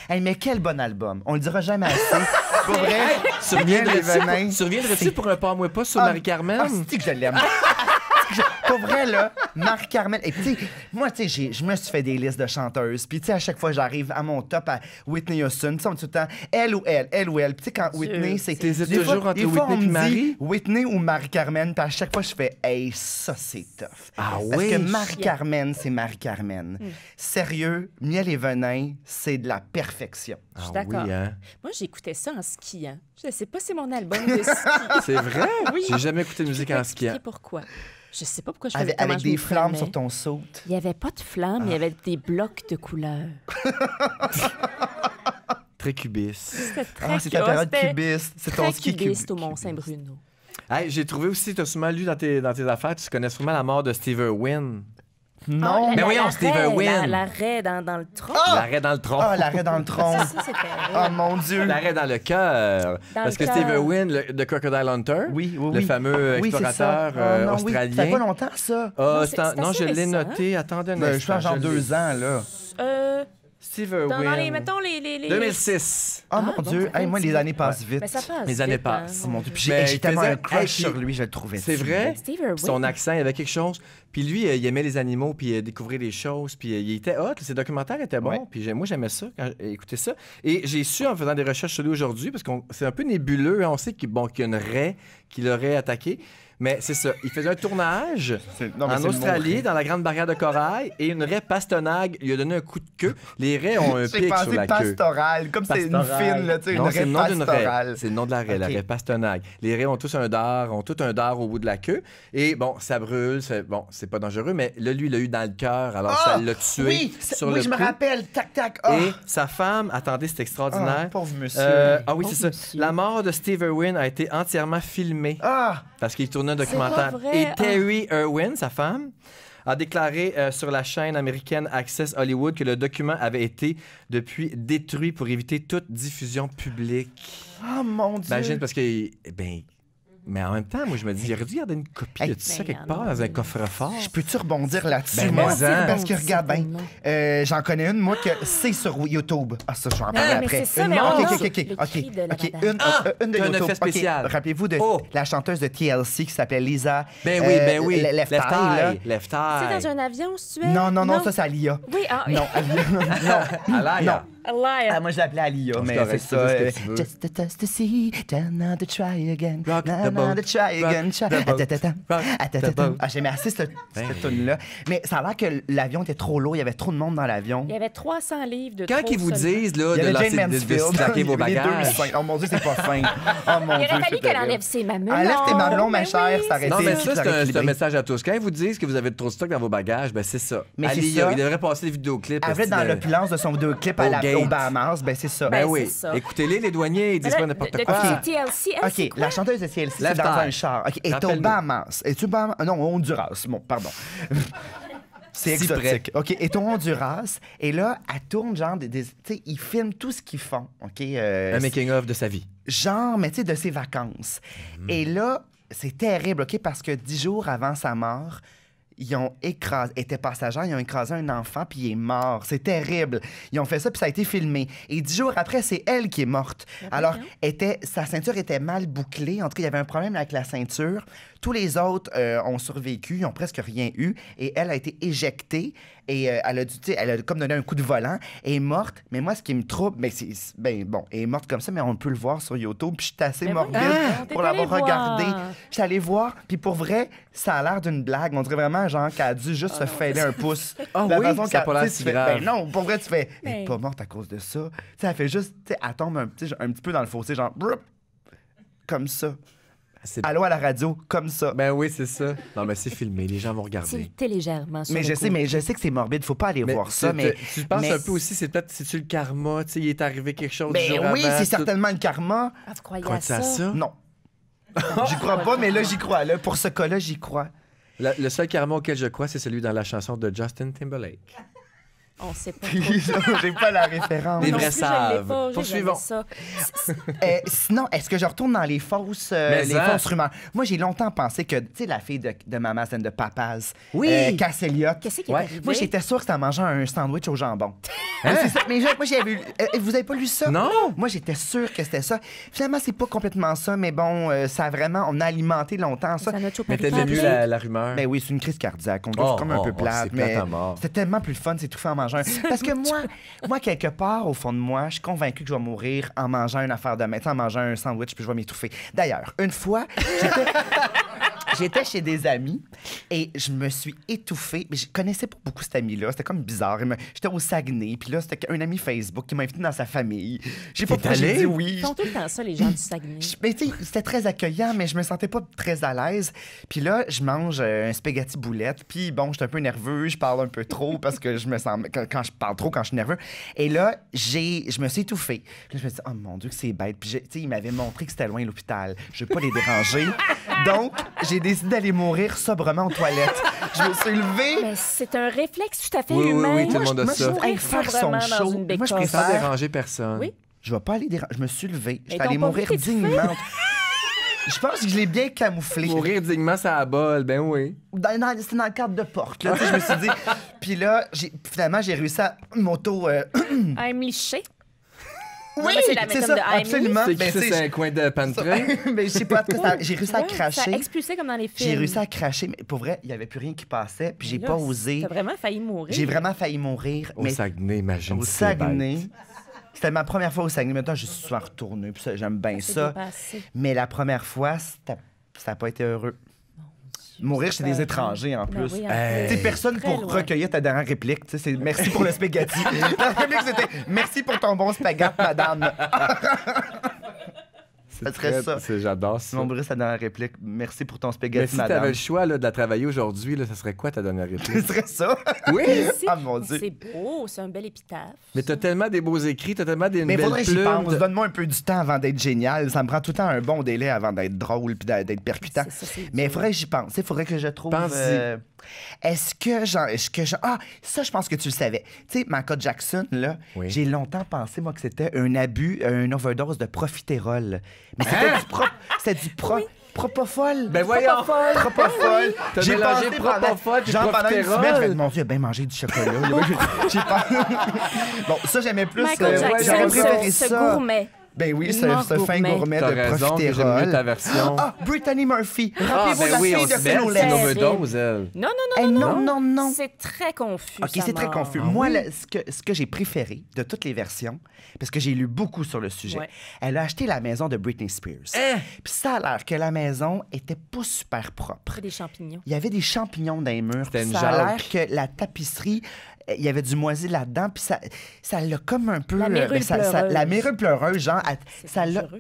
Hey, mais quel bon album. On le dira jamais assez. Pour vrai, miel et venin.
Surviendrais-tu pour un pas moi pas sur
Ah,
Marie-Carmen?
Ah, c'est que je l'aime. Pour vrai, là, Marie-Carmen. Et puis, tu sais, moi, tu sais, je me suis fait des listes de chanteuses. Puis, tu sais, à chaque fois, j'arrive à mon top à Whitney Houston. Tu sais, on dit tout le temps, elle ou elle, elle ou elle. Puis, tu sais, quand Whitney, c'est.
T'hésites
des fois-
toujours entre
des fois,
Whitney
on
puis
me
Marie?
dit Whitney ou Marie-Carmen. Puis, à chaque fois, je fais, hey, ça, c'est tough.
Ah
Parce
oui?
que Marie-Carmen, c'est Marie-Carmen. Sérieux, miel et venin, c'est de la perfection.
Je suis
Ah
d'accord.
oui, hein?
Moi, j'écoutais ça en skiant. Je sais pas, c'est mon album de ski.
C'est vrai?
Oui.
J'ai jamais écouté de musique
Je vais
en skiant.
t'expliquer pourquoi. Je sais pas pourquoi je faisais
Avec,
comment
avec
je m'y
des flammes
prenais.
sur ton saut.
Il y avait pas de flammes, il y avait des blocs de couleurs.
Très cubiste.
C'était très
Ah, c'est ta période
c'était
cubiste. C'est ton
très
ski
cubiste au
cubiste.
Mont-Saint-Bruno.
Hey, j'ai trouvé aussi, tu as sûrement lu dans tes affaires, tu connais sûrement la mort de Steve Irwin.
Non.
Ah,
Mais voyons, Steve Irwin.
L'arrêt dans le tronc.
L'arrêt dans le tronc.
Ah, l'arrêt dans le tronc.
Ça, c'était
Oh mon Dieu.
L'arrêt dans le cœur.
Dans
Parce
le
que Steve
cœur.
Irwin, de Crocodile Hunter,
Oui, oui,
le
oui.
fameux
Oui, c'est ça.
explorateur
Oh, non, oui.
australien.
Ça fait pas longtemps, ça.
Ah,
Non,
c'est
c'est
non,
assez
je l'ai
récent,
noté. Attendez un
Ben, je
instant.
pense genre
l'ai.
2 ans, là.
Steve
Dans
Irwin.
les, mettons, les...
2006.
Oh mon
bon,
Dieu.
ça fait
Hey, moi,
un
les
petit
années
bout.
passent vite.
Mais ça passe.
Les années
vite, hein.
passent.
Oh mon Dieu. Puis
Ben,
j'ai
il
tellement
faisait-
un crush
Hey,
sur
puis-
lui, je le trouvais.
C'est
si
vrai?
beau.
Steve Irwin.
Son accent, il y avait quelque chose. Puis lui, il aimait les animaux, puis il découvrait des choses, puis il était hot. Ses documentaires étaient bons,
Ouais.
puis moi, j'aimais ça, quand j'écoutais ça. Et j'ai su, en faisant des recherches sur lui aujourd'hui, parce que c'est un peu nébuleux, hein, on sait qu'il y a une raie qui l'aurait attaqué, Mais c'est ça. Il faisait un tournage
Non, mais
en
c'est le
Australie,
mot.
dans la Grande Barrière de Corail, et une raie pastonague lui a donné un coup de queue. Les raies ont un
J'ai
pic sur
pensé
la queue.
pastoral, comme c'est une
Pastoral.
fine, là, tu sais, une
Non, c'est
raie
le nom d'une raie.
pastorale.
C'est le nom de la raie, la
Ok.
raie pastonague. Les raies ont tous un dard au bout de la queue. Et bon, ça brûle. Bon, c'est pas dangereux, mais là, lui, il l'a eu dans le cœur. Alors, ça l'a tué
Oui,
sur
oui,
le
je me
coup.
rappelle. Tac, tac. Ah,
Et sa femme, attendez, c'est extraordinaire.
pauvre monsieur.
Ah oui,
Pauvre
c'est ça.
monsieur.
La mort de Steve Irwin a été entièrement filmée
Ah,
parce qu'il tournait un
pas
documentaire.
vrai.
Et Terry Irwin, sa femme, a déclaré sur la chaîne américaine Access Hollywood que le document avait été depuis détruit pour éviter toute diffusion publique.
oh mon Dieu.
Imagine, parce que, ben, mais en même temps, moi, je me dis, il aurait dû garder une copie de tout ça
Ben,
quelque
non,
part dans un
mais-
coffre-fort.
Je peux-tu rebondir là-dessus,
Ben,
moi?
mais en.
Parce que regarde bien, j'en connais une, moi, que c'est sur YouTube. Ah, ça, je vais en parler
mais
après.
c'est ça,
Une-
mais
OK,
on
OK,
a
OK,
le
OK,
cri de la
OK.
madame.
Une de
t'as un
YouTube.
effet spécial.
OK, rappelez-vous de
Oh!
la chanteuse de TLC qui s'appelait Lisa.
Ben oui, ben oui.
Left Eye, là.
Left
C'est
Eye.
dans un avion, si tu es?
Non, ça, c'est Alia.
Oui,
Non, Alia. Non.
Alaya.
Allah.
Ah, moi, je l'appelais Alia, mais
correct,
c'est
tu
ça.
dis ce que tu veux.
Just a test to see, now to try again.
Rock the
Now
boat.
to try
Rock
again.
the boat. Rock the boat.
Ah, j'aimais assez cette
Ben
tune-là. Mais ça a l'air que l'avion était trop lourd, il y avait trop de monde dans l'avion.
Il y avait 300 livres de
Quand
trop
ils vous
seulement.
disent là,
Il y
de
avait
lancer-
Jane
de
Mansfield.
slacker vos
Il y avait les deux
bagages.
seins. Oh mon Dieu, c'est pas fin. Oh mon
Il
Dieu,
aurait fallu
c'est
qu'elle
terrible.
enlève ses mamelons.
Enlève tes mamelons, ma
Ben
chère,
oui,
ça aurait
Non,
été
mais
plus
ça, c'est un
équilibré.
message à tous. Quand ils vous disent que vous avez trop de stock dans vos bagages, ben c'est ça.
Mais c'est
Alia,
ça.
il devrait passer des vidéoclips.
Elle dans l'opulence de son vidéoclip à
Au
la
gate.
au Bahamas, ben c'est ça.
Ben
Ben,
oui.
c'est ça.
Écoutez-les, les douaniers, ils disent pas n'importe
de
quoi.
TLC, elle, c'est
OK,
quoi?
la chanteuse de TLC, c'est
Left
dans
Eye.
un char. OK, et au
Rappelle-nous.
Bahamas. Es-tu Bahamas? Non, au Honduras. Bon, pardon. C'est
Si
exotique. OK, et au Honduras. Et là, elle tourne genre tu sais, ils filment tout ce qu'ils font. OK?
Un making-of de sa vie.
Genre, mais tu sais, de ses vacances. Et là, c'est terrible, OK? Parce que 10 jours avant sa mort, ils ont écrasé, étaient passagers, ils ont écrasé un enfant, puis il est mort. C'est terrible. Ils ont fait ça, puis ça a été filmé. Et 10 jours après, c'est elle qui est morte. Alors, sa ceinture était mal bouclée. En tout cas, il y avait un problème avec la ceinture. Tous les autres ont survécu, ils n'ont presque rien eu. Et elle a été éjectée. Et elle a dû, tu sais, elle a comme donné un coup de volant. Elle est morte. Mais moi, ce qui me trouble, ben bon, elle est morte comme ça, mais on peut le voir sur YouTube. Puis je suis assez
Mais
morbide
voyons,
pour
t'es allé
l'avoir regardé.
voir.
Je suis allé voir, puis pour vrai, ça a l'air d'une blague. On dirait vraiment, genre, qu'elle a dû juste se fêler un pouce.
Ah
La
oui?
façon
Ça a
qu'elle-
pas l'air
tu sais,
si
tu fais,
grave.
Ben non, pour vrai, tu fais, elle est
Ben.
pas morte à cause de ça. Tu sais, elle fait juste, tu sais, elle tombe un petit peu dans le fossé, genre, broup, comme ça.
C'est-
Allô à la radio, comme ça.
Ben oui, c'est ça. Non, mais c'est filmé, les gens vont
C'est
regarder.
légèrement sur
Mais
le
je
coup.
sais, mais je sais que c'est morbide, faut pas aller voir ça, mais...
Tu penses
mais-
un peu aussi, c'est peut-être, c'est-tu le karma, tu sais, il est arrivé quelque chose du
Ben
jour
oui,
avant,
c'est
tout-
certainement le karma.
Ah, vous croyez à
Crois-tu à ça?
Non. J'y crois pas, mais là, j'y crois. Là, pour ce cas-là, j'y crois.
Le seul karma auquel je crois, c'est celui dans la chanson de Justin Timberlake.
On sait pas.
J'ai pas la référence.
Les
Non
vrais
plus, je l'ai
savent.
pas, j'ai
Poursuivons.
jamais ça.
Sinon, est-ce que je retourne dans les fausses rumeurs? Moi, j'ai longtemps pensé que, tu sais, la fille de Mamas and de Papas,
Oui.
Cass Elliot,
Qu'est-ce qui est
Ouais.
arrivé?
moi, j'étais sûre que c'était en mangeant un sandwich au jambon. C'est ça. Mais moi, j'avais lu... vous avez pas lu ça?
Non.
Moi, j'étais sûre que c'était ça. Finalement, c'est pas complètement ça, mais bon, ça a vraiment... On a alimenté longtemps ça.
Ça n'a toujours
Mais
pas
t'as lu
été
la rumeur?
Ben oui, c'est une crise cardiaque. On doit comme un peu plate,
c'est plate
mais
à mort.
c'était tellement plus le fun, c'est tout fait en mangeant. Parce que moi, quelque part, au fond de moi, je suis convaincu que je vais mourir en mangeant une affaire de main, tu sais, en mangeant un sandwich, puis je vais m'étouffer. D'ailleurs, une fois, j'étais chez des amis et je me suis étouffée. Mais je connaissais pas beaucoup cet ami-là. C'était comme bizarre. J'étais au Saguenay, puis là, c'était un ami Facebook qui m'a invité dans sa famille. J'ai pas
T'es
pourquoi j'ai
allé?
dit oui.
Ils font tout le temps ça, les gens du Saguenay.
Mais tu sais, c'était très accueillant, mais je me sentais pas très à l'aise. Puis là, je mange un spaghetti boulette. Puis bon, j'étais un peu nerveux, je parle un peu trop parce que je me sens... Quand je parle trop, quand je suis nerveux. Et là, je me suis étouffée. Puis là, je me suis dit, oh mon Dieu, que c'est bête. Puis tu sais, il m'avait montré que c'était loin l'hôpital. Je veux pas les déranger. Donc, j'ai décidé d'aller mourir sobrement aux toilettes. Je me suis levée.
Mais c'est un réflexe tout à fait
Oui, oui,
humain.
oui, tout le monde a
Moi,
ça.
je
Mourir
faire son
sobrement dans
show.
une
Moi, je
bécasse.
préfère...
Sans déranger personne.
Oui.
Je vais pas aller déranger. Je me suis levée. Je suis
t'ont
allée
pas
mourir
vu t'étouffer?
dignement. Je pense que je l'ai bien camouflé.
Mourir dignement, ça a bol, ben oui.
C'était dans le cadre de porte. Là, tu sais, je me suis dit. Puis là, finalement, j'ai réussi à m'auto.
I'm liché.
Oui,
mais c'est la méthode
ça,
de Heimlich.
absolument.
C'est
Ben,
que ça,
tu sais,
c'est un coin de pantry.
mais je sais pas, en tout cas, j'ai réussi à
Ouais, Ça
cracher.
expulsait comme dans les films.
J'ai réussi à cracher, mais pour vrai, il n'y avait plus rien qui passait, puis j'ai
Là,
pas osé.
T'as vraiment failli mourir.
J'ai vraiment failli mourir.
Au
Mais
Saguenay, imagine.
au
si c'est bête.
Saguenay, c'était ma première fois au Saguenay. Maintenant, je suis souvent retourné, puis ça, j'aime bien
C'est
ça.
dépassé.
Mais la première fois, ça n'a pas été heureux. Mourir chez des
super.
étrangers, en plus.
oui, en
Hey.
plus.
T'sais, personne
Très
pour
loin.
recueillir ta dernière réplique. T'sais, c'est merci pour le spaghetti. La réplique, c'était merci pour ton bon spaghetti, madame. Ça serait ça.
J'adore ça.
Simon Bourris, sa dernière réplique. Merci pour ton
Mais
spaghetti,
si tu avais
madame.
le choix là, de la travailler aujourd'hui, là, ça serait quoi ta dernière
Ce
réplique?
serait ça.
Oui!
C'est-
Ah, mon Dieu.
C'est beau, c'est un bel épitaphe.
Mais t'as tellement des beaux écrits, t'as tellement des
Mais
belles
faudrait que j'y
plumes.
pense. Donne-moi un peu du temps avant d'être génial. Ça me prend tout le temps un bon délai avant d'être drôle puis d'être percutant.
C'est ça, c'est
Mais il
dur.
faudrait que j'y pense. Il faudrait que je trouve.
Pense-y.
Est-ce que j'en. Ah, ça, je pense que tu le savais. Tu sais, Michael Jackson, là,
Oui.
j'ai longtemps pensé, moi, que c'était un abus, une overdose de profiterole. Mais c'était du propofol.
Ben voyons!
Propofol.
T'as
J'ai
mélangé
pensé pendant-
propofol puis
genre pendant une
profiterole.
semaine, j'ai fait, mon Dieu, bien mangé du chocolat. là. J'ai pas... Bon, ça, j'aimais plus.
Michael
j'aurais
Jackson,
préféré
ce
ça.
gourmet.
Ben oui,
Une
c'est
mort
un fin gourmet
T'as
de
raison que j'aime mieux
profiterole.
ta version.
Ah, Brittany Murphy.
Ah,
Rappelez-vous
ben
la
oui,
fille
on
de
se met, c'est une
Flawless.
overdose, elle.
Non,
Eh,
non,
non, non, non.
C'est très confus.
OK,
sa
c'est très
mort.
confus. Moi, ce que j'ai préféré de toutes les versions, parce que j'ai lu beaucoup sur le sujet,
Ouais.
elle a acheté la maison de Britney Spears. Puis ça a l'air que la maison était pas super propre.
C'est des champignons.
Il y avait des champignons dans les murs.
C'était
puis
une
ça a l'air
jacque.
que la tapisserie, il y avait du moisi là-dedans, puis ça l'a comme un peu...
La mérule pleureuse.
la mérule pleureuse, genre,
C'est
ça l'a...
dangereux,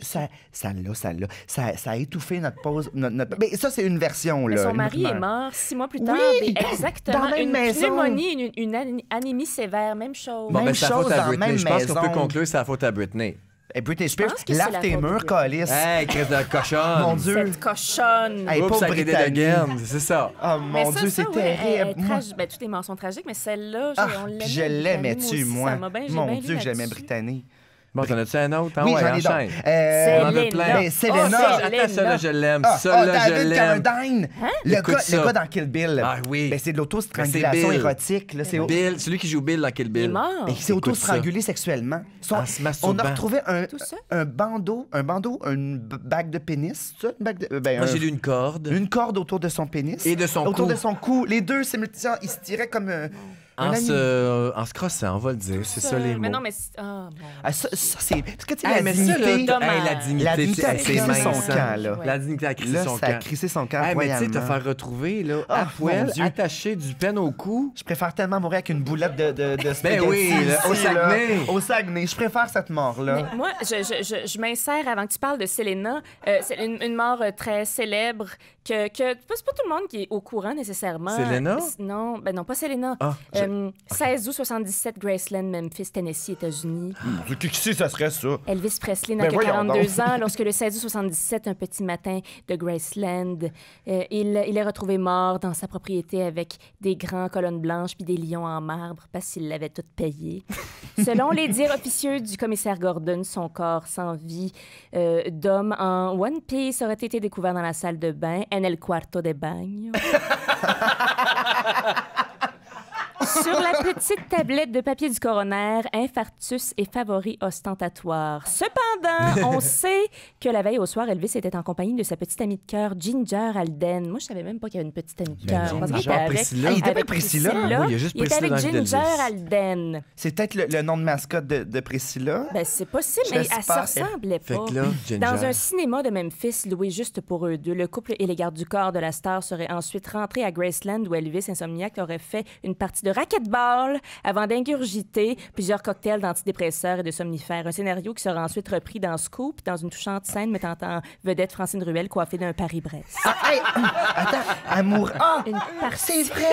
Ça a étouffé notre pause... Mais ça, c'est une version,
Mais
là.
son
une
mari est
rumeur.
mort 6 mois plus tard.
Oui!
Exactement.
Dans la même
une
maison.
pneumonie, une anémie sévère, même chose.
Bon,
Même
ben, c'est la
chose
faute à
dans la
Britney.
même
Je pense qu'on peut
maison.
conclure que c'est la faute à Britney.
Et Britney Spears,
pense que c'est
lave
la
tes
faute de
murs,
Dieu.
calice.
Hey, Chris de cochonne!
Mon Dieu.
Cette cochonne.
Hey,
Oups,
pauvre
ça a été
Brittany.
again, c'est ça.
Oh
Mais
mon
ça,
Dieu,
ça,
c'est
oui, elle
terrible.
est
Moi-
ben, toutes les morts sont tragiques, mais celle-là,
Ah,
on l'aimait.
puis je l'aimais-tu, moi?
Ça m'a bien, j'ai
Mon
bien lu
Dieu, que j'aimais
là-dessus.
Brittany.
Bon, t'en as-tu un autre? Ah
Oui,
ouais,
j'en ai
enchaîne.
d'autres.
C'est
On en a
Selena.
plein.
Ben, Selena.
Oh,
Ça,
Selena.
attends, ça, là, je l'aime.
Ah,
Ça, là, je
David
l'aime.
Carradine.
Écoute ça.
Le gars dans Kill Bill.
Ah oui.
Ben, c'est de
Ben,
l'autostrangulation
c'est Bill.
érotique. Là. C'est
Bill, celui qui joue Bill dans Kill
Il est
Bill.
mort.
Ben, il s'est
Écoute
auto-strangulé sexuellement.
En se
On
masturbant.
a retrouvé
Tout ça?
un bandeau, une bague de pénis, c'est ça? Une bague de, ben,
Moi,
un-
j'ai lu une corde.
une corde autour de son pénis.
Et de son
autour
cou.
de son cou. Les deux simultanément, ils se tiraient comme un
En
ami.
en se crossant, on va le dire. C'est ça les mots.
Mais non, mais... Ah, bon.
Ah, ça, c'est... Parce que tu sais,
Hey,
la
mais ça, là,
dignité...
dommage.
la dignité,
La dignité a
c'est
crissé
mince,
son
hein.
camp, là.
Ouais.
La dignité a crissé
Là,
son
ça a
camp.
crissé son camp
Hey, mais tu sais, te
royalement.
faire retrouver, là,
Ah,
à poil,
mon Dieu.
attaché du pen au cou.
Je préfère tellement mourir avec une boulette de spaghetti
oui, là, au
ici, là.
Saguenay.
Au Saguenay. Je préfère cette mort-là.
Mais moi, je m'insère avant que tu parles de Selena. C'est une mort très célèbre que c'est pas tout le monde qui est au courant nécessairement.
Selena?
Non, ben non, pas Selena.
Ah,
16 août 77, Graceland, Memphis, Tennessee, États-Unis.
Qui ça serait ça?
Elvis Presley n'a
Ben
que
voyons
42
donc.
ans lorsque le 16 août 77, un petit matin de Graceland, il est retrouvé mort dans sa propriété avec des grands colonnes blanches puis des lions en marbre parce qu'il l'avait tout payé. Selon les dires officieux du commissaire Gordon, son corps sans vie d'homme en One Piece aurait été découvert dans la salle de bain, en el cuarto de baño. Sur la petite tablette de papier du coroner, infarctus et favori ostentatoire. Cependant, on sait que la veille au soir, Elvis était en compagnie de sa petite amie de cœur, Ginger Alden. Moi, je savais même pas qu'il y avait une petite amie de
Ben,
cœur. parce qu'il
Ginger
était avec-
Priscilla.
Ah, il était
avec
avec Priscilla?
Oui, il y a juste
Il était
Priscilla
avec
dans le
Ginger
Elvis.
Alden.
C'est peut-être le nom de mascotte de Priscilla.
Ben, c'est possible, mais elle se
J'espère.
ressemblait
Fait
pas.
que là, Ginger.
Dans un cinéma de Memphis loué juste pour eux deux, le couple et les gardes du corps de la star seraient ensuite rentrés à Graceland où Elvis, insomniaque, aurait fait une partie de racquetball avant d'ingurgiter plusieurs cocktails d'antidépresseurs et de somnifères. Un scénario qui sera ensuite repris dans Scoop, dans une touchante scène mettant en vedette Francine Ruel coiffée d'un Paris-Brest.
Ah, hey, attends, amour. Ah,
Une
c'est
partie.
vrai.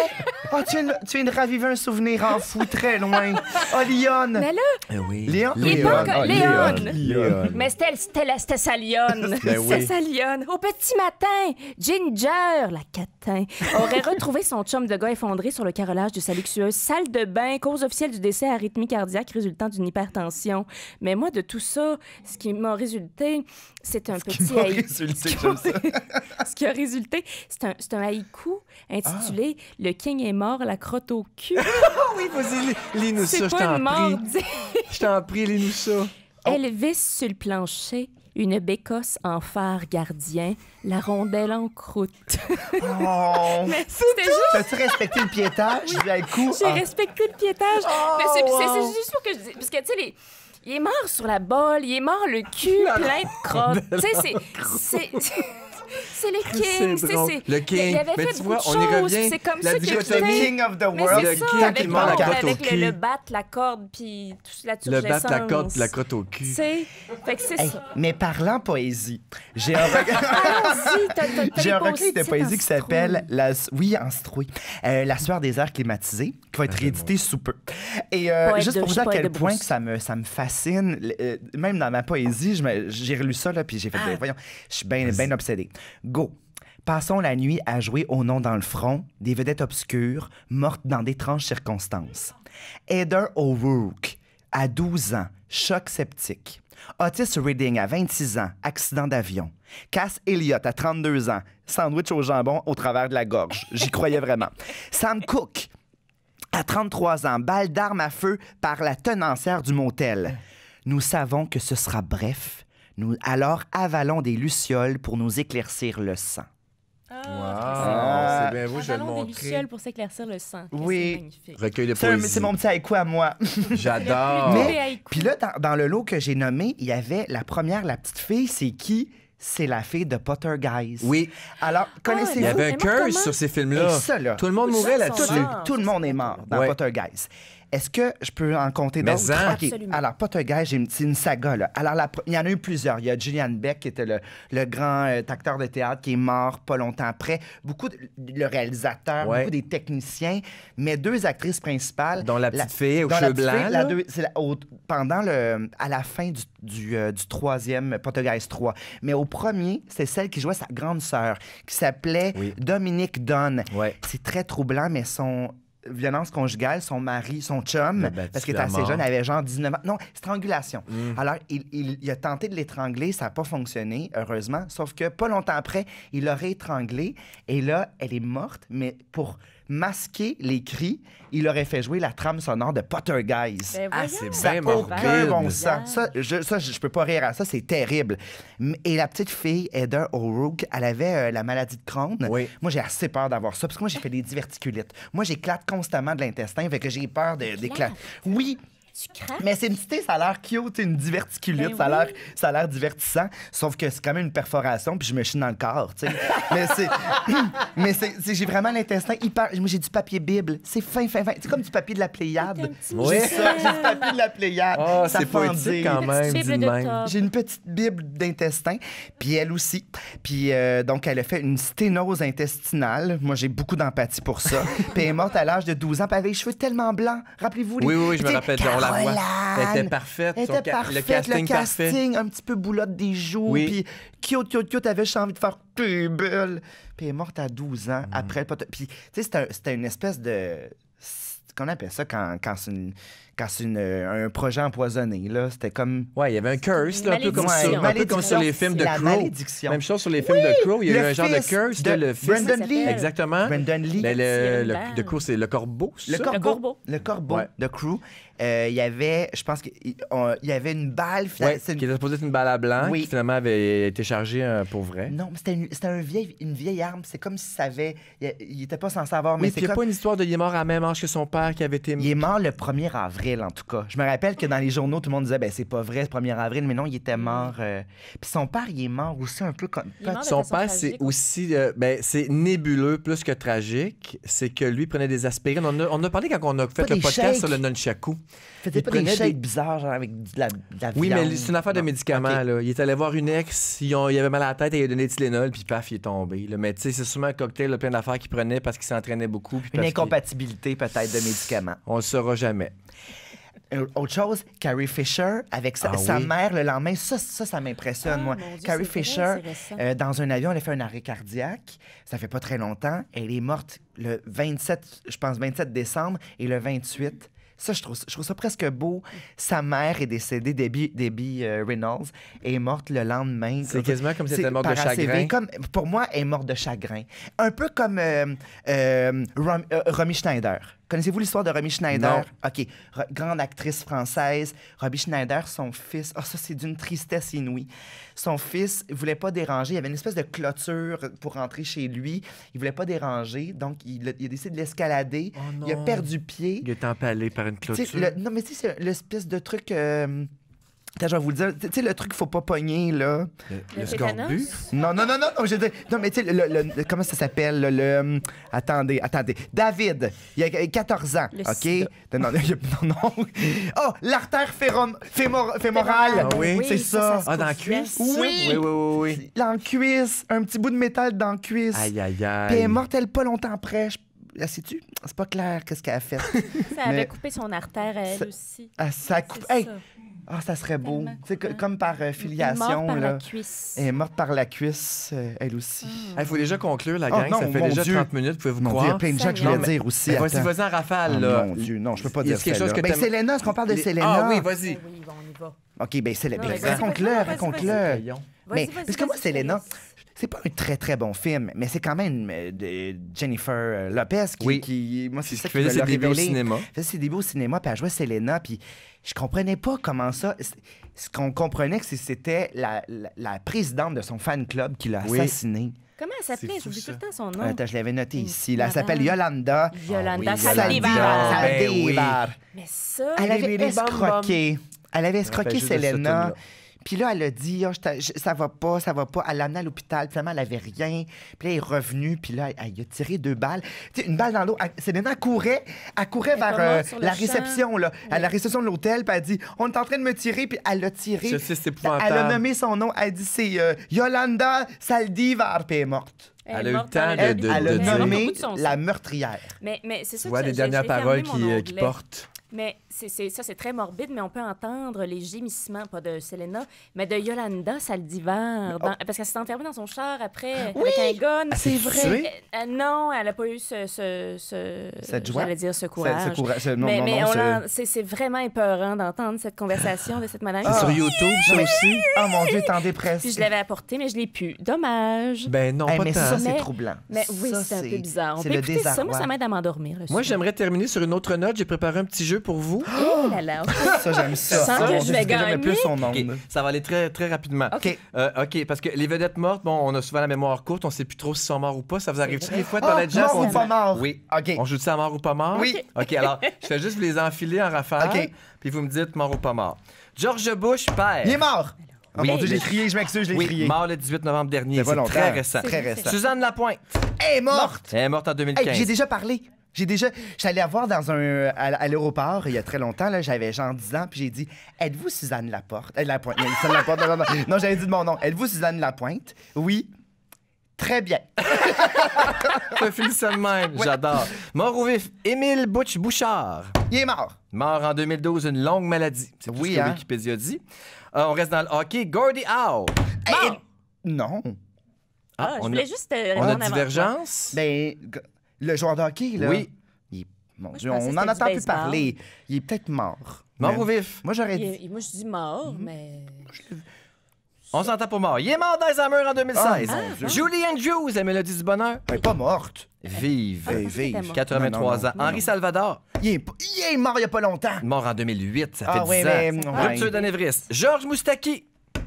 Ah, tu viens de raviver un souvenir en fou très loin. Oh, Lyon.
Mais là,
Eh oui.
Léon.
il est pas
Léon.
encore...
Ah,
Léon!
Léon.
Mais c'était sa lionne.
Ben
C'était
oui.
sa lionne. Au petit matin, Ginger, la catin, aurait retrouvé son chum de gars effondré sur le carrelage de sa luxueuse salle de bain, cause officielle du décès arythmie cardiaque résultant d'une hypertension. Mais moi, de tout ça, ce qui m'a résulté, c'est un
Qui
petit
m'a
haïku.
résulté, j'aime ça.
Ce qui a résulté, c'est un haïku intitulé Le King est mort, la crotte au cul.
Oui, vas-y, lis-nous ça,
C'est
je
pas
t'en
une mort.
prie. Je t'en prie, lis-nous ça.
Elvis sur le plancher, une bécosse en phare gardien, la rondelle en croûte.
Oh.
Mais c'était juste...
T'as-tu respecté le piétage du haïku?
J'ai
Ah.
respecté le piétage.
Oh,
Mais c'est
wow.
juste pour que je dise... Parce que, tu sais, il est mort sur la bolle, il est mort le cul plein de crottes. Tu sais, c'est... C'est les Kings.
C'est drôle. Le King.
Il avait
Mais
fait
tu
beaucoup
vois,
de
on y
choses,
revient.
c'est comme
La
ça qu'il
dichotomie.
était.
King of the
Mais
world.
c'est
Le
ça,
King
avec,
qui mord la crotte au
avec
cul.
le bat, la corde, puis toute la
Le
turgescence.
bat, la corde puis la crotte au cul.
Tu sais, fait que c'est
Hey,
ça.
mais parlant poésie, j'ai un regret.
Allons-y, t'as
J'ai un
déposé
recueil de
ici
poésie
en
qui s'appelle en citrouille. La sueur des airs climatisés, qui va être
c'est
réédité sous peu. Et
Poète
juste
de-
pour
je
vous dire
suis
à quel
poète de
point
brousse.
que ça me fascine, même dans ma poésie, j'ai relu ça, là, puis j'ai fait, voyons, je suis bien obsédé. Go! Passons la nuit à jouer au nom dans le front, des vedettes obscures, mortes dans d'étranges circonstances. Heather O'Rourke, à 12 ans, choc septique. Otis Redding, à 26 ans, accident d'avion. Cass Elliott, à 32 ans, sandwich au jambon au travers de la gorge. J'y croyais vraiment. Sam Cooke, à 33 ans, balle d'arme à feu par la tenancière du motel. Nous savons que ce sera bref. Alors avalons des lucioles pour nous éclaircir le sang.
Wow, c'est bien beau, je vais le
Avalons des
montrer.
lucioles pour s'éclaircir le sang.
Oui.
C'est magnifique.
Recueil de
C'est
poésie.
mon petit haïku à moi.
J'adore.
Mais-
Mais,
haïkus.
puis là, dans le lot que j'ai nommé, il y avait la première, la petite fille, c'est qui? C'est la fille de Pottergeist.
Oui,
Alors,
il y
connaissez-vous...
avait un
Elle est morte
curse
comment?
sur ces films-là.
Et ça, là.
Tout le monde
Tout
mourait
ça, sont
là-dessus.
morts.
Tout le monde est mort dans
Ouais.
Pottergeist. Est-ce que je peux en compter
Mais
d'autres?
en.
OK.
Absolument.
Alors, Pottergeist, c'est une saga. Là. Alors, il y en a eu plusieurs. Il y a Julian Beck, qui était le grand acteur de théâtre, qui est mort pas longtemps après. Le réalisateur,
Ouais.
beaucoup des techniciens, mais 2 actrices principales.
Dont la petite fille aux
dont la
cheveux
petite fille,
blancs,
la
là.
deux- c'est à la fin du 3e Pottergeist 3. Mais au premier, c'est celle qui jouait sa grande sœur, qui s'appelait
Oui.
Dominique Dunn.
Ouais.
C'est très troublant, mais son violence conjugale, son mari, son chum,
Le battu
parce qu'il
à
était assez
mort.
jeune, avait genre 19 ans. Non, strangulation.
Mm.
Alors, il a tenté de l'étrangler, ça n'a pas fonctionné, heureusement, sauf que pas longtemps après, il l'a réétranglée, et là, elle est morte, mais pour masquer les cris, il aurait fait jouer la trame sonore de Pottergeist.
Ben
Ah,
voyons.
c'est
Ça
bien
n'a aucun
morbide.
bon sens. Ça, je peux pas rire à ça, c'est terrible. Et la petite fille, Heather O'Rourke, elle avait la maladie de Crohn.
Oui.
Moi, j'ai assez peur d'avoir ça, parce que moi, j'ai fait des diverticulites. Moi, j'éclate constamment de l'intestin, fait que j'ai peur d'éclater. Oui,
Tu craques?
mais c'est une petite, ça a l'air cute, une diverticulite,
Ben
ça a l'air divertissant, sauf que c'est quand même une perforation, puis je me chine dans le corps, tu sais. J'ai vraiment l'intestin hyper... Moi, j'ai du papier Bible, c'est fin. C'est comme du papier de la Pléiade.
T'es un petit
Oui.
J'ai ça, j'ai du papier de la Pléiade.
Oh,
Ça
c'est
fait
poétique
dire.
quand même,
Bible
dit de
de
même.
top.
J'ai une petite Bible d'intestin, puis elle aussi. Puis donc, elle a fait une sténose intestinale. Moi, j'ai beaucoup d'empathie pour ça. Puis elle est morte à l'âge de 12 ans, puis elle avait les cheveux tellement blancs. Rappelez-vous?
Oui, je me
Tu sais,
rappelle, on la voit.
Caroline,
Elle était parfaite.
Elle
son
était parfaite,
le casting parfait.
un petit peu boulotte des joues.
Oui.
Puis cute, avait juste envie de faire « t'es belle ». Puis elle est morte à 12
Mm.
ans après le Puis, tu sais, c'était une espèce de... Qu'on appelle ça quand c'est un projet empoisonné, là. C'était comme...
Ouais, il y avait un curse, là, un peu comme
Malédiction.
ça. Un peu comme sur les films de
La
Crow.
malédiction.
Même chose sur les films de Crow. Il y a eu
le
un genre de
fils
curse
de
le fils.
Brandon
Ça
Lee.
s'appelle.
Exactement.
Brandon Lee.
Ben,
Cyril
le
Bell.
de Crow, c'est le corbeau, c'est
Le
ça?
corbeau.
Le corbeau.
Ouais.
De Crew. Il y avait, je pense qu'il y avait une balle.
Ouais,
c'est
qui
une-
était supposé être une balle à blanc,
Oui.
qui finalement avait été chargée pour vrai.
Non, mais c'était une vieille arme. C'est comme si ça avait... Il était pas censé avoir, mais
Oui, puis
c'est
il n'y a
comme...
pas une histoire de il est mort à la même âge que son père qui avait été...
Il est mort le 1er avril, en tout cas. Je me rappelle que dans les journaux, tout le monde disait, ben c'est pas vrai, c'est 1er avril, mais non, il était mort. Puis son père, il est mort aussi un peu comme...
Il est mort de
Son
façon
père,
tragique
c'est aussi... ben, c'est nébuleux plus que tragique. C'est que lui prenait des aspirines. On a parlé quand on a fait
Pas
le
des
podcast
shakes.
sur le nunchaku.
Faisait
Il
pas des
prenait
shakes
des-
bizarres, genre avec de la
Oui,
viande.
mais c'est une affaire de
Non.
médicaments.
OK.
Là. Il est allé voir une ex, il avait mal à la tête, et il a donné Tylenol, puis paf, il est tombé. Là. Mais tu sais, c'est sûrement un cocktail là, plein d'affaires qu'il prenait parce qu'il s'entraînait beaucoup. puis
Une
parce qu'il-
incompatibilité peut-être de médicaments.
On le saura jamais.
Autre chose, Carrie Fisher, avec sa
Ah oui.
mère le lendemain, ça m'impressionne,
Ah,
moi.
mon Dieu,
Carrie
c'est vrai,
Fisher,
c'est récent.
dans un avion, elle a fait un arrêt cardiaque. Ça fait pas très longtemps. Elle est morte le 27, je pense, 27 décembre et le 28. Ça, je trouve ça presque beau. Sa mère est décédée, Debbie Reynolds, et est morte le lendemain.
C'est quasiment comme si elle
C'est
était morte de
par ACV.
chagrin.
Pour moi, elle est morte de chagrin. Un peu comme Romy Schneider. Connaissez-vous l'histoire de Romy Schneider?
Non.
OK. Grande actrice française. Romy Schneider, son fils... Oh, ça, c'est d'une tristesse inouïe. Son fils voulait pas déranger. Il y avait une espèce de clôture pour rentrer chez lui. Il voulait pas déranger, donc il a décidé de l'escalader.
Oh non.
Il a perdu pied.
Il est empalé par une
Tu sais,
clôture.
non, mais tu sais, c'est l'espèce de truc... Attends, je vais vous le dire. Tu sais, le truc qu'il faut pas pogner, là.
Le
tétanos?
scorbut?
Non, non, mais tu sais, comment ça s'appelle? Attendez. David, il a 14 ans,
Le
OK?
sida.
Non. Oh, l'artère fémorale.
Ah oui?
C'est ça.
Ah, dans la cuisse?
Oui.
Oui.
Dans la cuisse. Un petit bout de métal dans la cuisse.
Aïe, aïe,
Puis elle
aïe.
est morte, elle, pas longtemps après. Là, sais-tu? C'est pas clair qu'est-ce qu'elle a fait.
Ça avait
Mais-
coupé son artère à elle aussi.
Ah, ça coupe.
C'est
Hey!
ça.
Ah, ça serait beau.
Tellement
Tu sais,
coupant.
comme par filiation,
Mort par
là.
la cuisse.
Elle est morte par la cuisse, elle aussi.
Il faut déjà conclure, la
Oh
gang.
non,
ça fait
mon
déjà
Dieu.
30 minutes, pouvez-vous
Mon Dieu, il y a
croire?
plein de gens que je
Non,
voulais dire aussi.
Vas-y,
attends.
vas-y en rafale,
Oh,
là.
mon Dieu, non, je peux pas
Y a
dire
quelque chose
celle-là.
que
Ben,
t'aimes-
Selena, est-ce qu'on parle de
Les-
Selena?
Ah oui, vas-y.
Ben oui, on y va.
OK, ben
Non, mais vas-y,
raconte-le,
vas-y,
raconte-le.
Voyons.
Mais
Vas-y,
parce que moi,
vas-y,
Selena,
vas-y.
c'est pas un très, très bon film, mais c'est quand même de Jennifer Lopez
Oui.
qui moi, c'est
Qui
ça
faisait
me
ses
l'a
débuts au
révélé.
cinéma.
Elle faisait ses débuts au cinéma, puis elle jouait Selena, puis je comprenais pas comment ça... Ce qu'on comprenait, c'était la présidente de son fan club qui l'a
Oui.
assassinée.
Comment elle s'appelait?
C'est fou,
J'oublie tout
ça.
le temps son nom.
Attends, je l'avais noté
Une
ici. Là, elle s'appelle
madame.
Yolanda
Yolanda
oui,
Saldivar.
Yolanda. Ben oui.
Saldivar.
Mais ça...
Elle avait
Bili, bili, bam,
escroqué. Elle avait escroqué
juste de cette
Selena.
tune-là.
Puis là, elle a dit, Ah, ça va pas. Elle l'a amenée à l'hôpital. Finalement, elle avait rien. Puis là, elle est revenue. Puis là, elle a tiré 2 balles. Tu sais, une balle dans l'eau. Selena courait. Elle courait
Elle est pas
vers
morte sur le
la
champ.
réception, là. À la réception de l'hôtel. Puis elle dit, on est en train de me tirer. Puis elle l'a tiré.
Je sais, c'est épouvantable.
Elle a nommé son nom. Elle dit, c'est Yolanda Saldivar. Puis elle est morte.
Elle a eu
morte
le temps
dans
de-
la
Elle,
de-
elle
de
a
dire.
nommé
Beaucoup de son
la
sang.
meurtrière.
Mais c'est ça
Tu vois
que
les
je
dernières
l'ai fermé,
paroles
mon
qui
onglet.
portent.
Mais ça, c'est très morbide, mais on peut entendre les gémissements, pas de Selena, mais de Yolanda Saldivar. Parce qu'elle s'est enfermée dans son char après, avec un gun.
C'est vrai.
Non, elle n'a pas eu
Cette joie?
j'allais dire ce courage.
Non,
mais
non,
mais
non,
c'est vraiment épeurant d'entendre cette conversation de cette madame.
C'est sur YouTube, ça aussi?
Oh mon Dieu, t'es en
Puis
dépression.
je l'avais apporté, mais je l'ai pu. Dommage.
Ben non,
Hey,
pas
mais
tant.
ça, c'est
Mais-
troublant.
Mais oui,
Ça,
c'est un peu bizarre. On
C'est
peut
le
écouter ça. Moi,
désarroi.
ça m'aide à m'endormir.
Moi, j'aimerais terminer sur une autre note. J'ai préparé un petit jeu pour vous.
Oh là là.
Ça, j'aime ça.
Sans que
Mon
je
Dieu,
vais
c'est que j'aimais
gagner.
plus son
OK,
monde.
ça va aller très, très rapidement.
OK.
OK, parce que les vedettes mortes, bon, on a souvent la mémoire courte, on sait plus trop s'ils sont morts ou pas. Ça vous arrive-tu
vrai.
des fois de
Ah,
parler de gens
mort
qu'on
ou
dit-
pas mort?
Oui.
OK.
On joue ça à mort ou pas mort?
Oui.
OK, alors, je fais juste vous les enfiler en rafale,
OK.
puis vous me dites mort ou pas mort. George Bush, père.
Il est mort. Oh
Oui.
mon Dieu, j'ai crié, je m'excuse, je l'ai
Oui,
crié.
mort le 18 novembre dernier.
C'est pas
C'est
longtemps.
très récent.
Très récent.
Suzanne Lapointe.
Elle est morte.
Elle est morte en 2015.
Hey, j'ai déjà parlé. J'allais la voir à l'aéroport il y a très longtemps. Là, j'avais genre 10 ans, puis j'ai dit Êtes-vous Suzanne Lapointe? Lapointe. Suzanne Lapointe. Non, j'avais dit de mon nom. Êtes-vous Suzanne Lapointe? Oui. Très bien.
Ça finit ça de même. J'adore. Mort ou vif, Émile Butch Bouchard.
Il est mort.
Mort en 2012, une longue maladie. C'est tout
Oui,
ce que
hein?
Wikipédia dit. On reste dans le hockey. Gordie Howe.
Mort.
Non.
Ah, je
on
voulais
a-
juste
On a
répondre avant toi.
divergence.
Ben, le joueur de hockey, là.
Oui.
Mon
je
Dieu,
pensais
on
que
n'en
c'était
entend
du
plus
baseball.
parler. Il est peut-être mort.
Mort
Mais-
ou vif?
Moi, j'aurais dit.
Moi, je dis mort, mais...
On s'entend pour mort. Il est mort d'Alzheimer en 2016.
Ah, mon Dieu.
Julie Andrews, la mélodie du bonheur.
Elle est pas morte.
Vive.
Hey, vive.
mort.
83
Non,
ans. Henri Salvador,
Il est mort il y a pas longtemps.
mort en 2008. Ça fait
Ah
10
oui,
ans.
mais- ouais.
Rupture d'anévrisme. Georges Moustaki,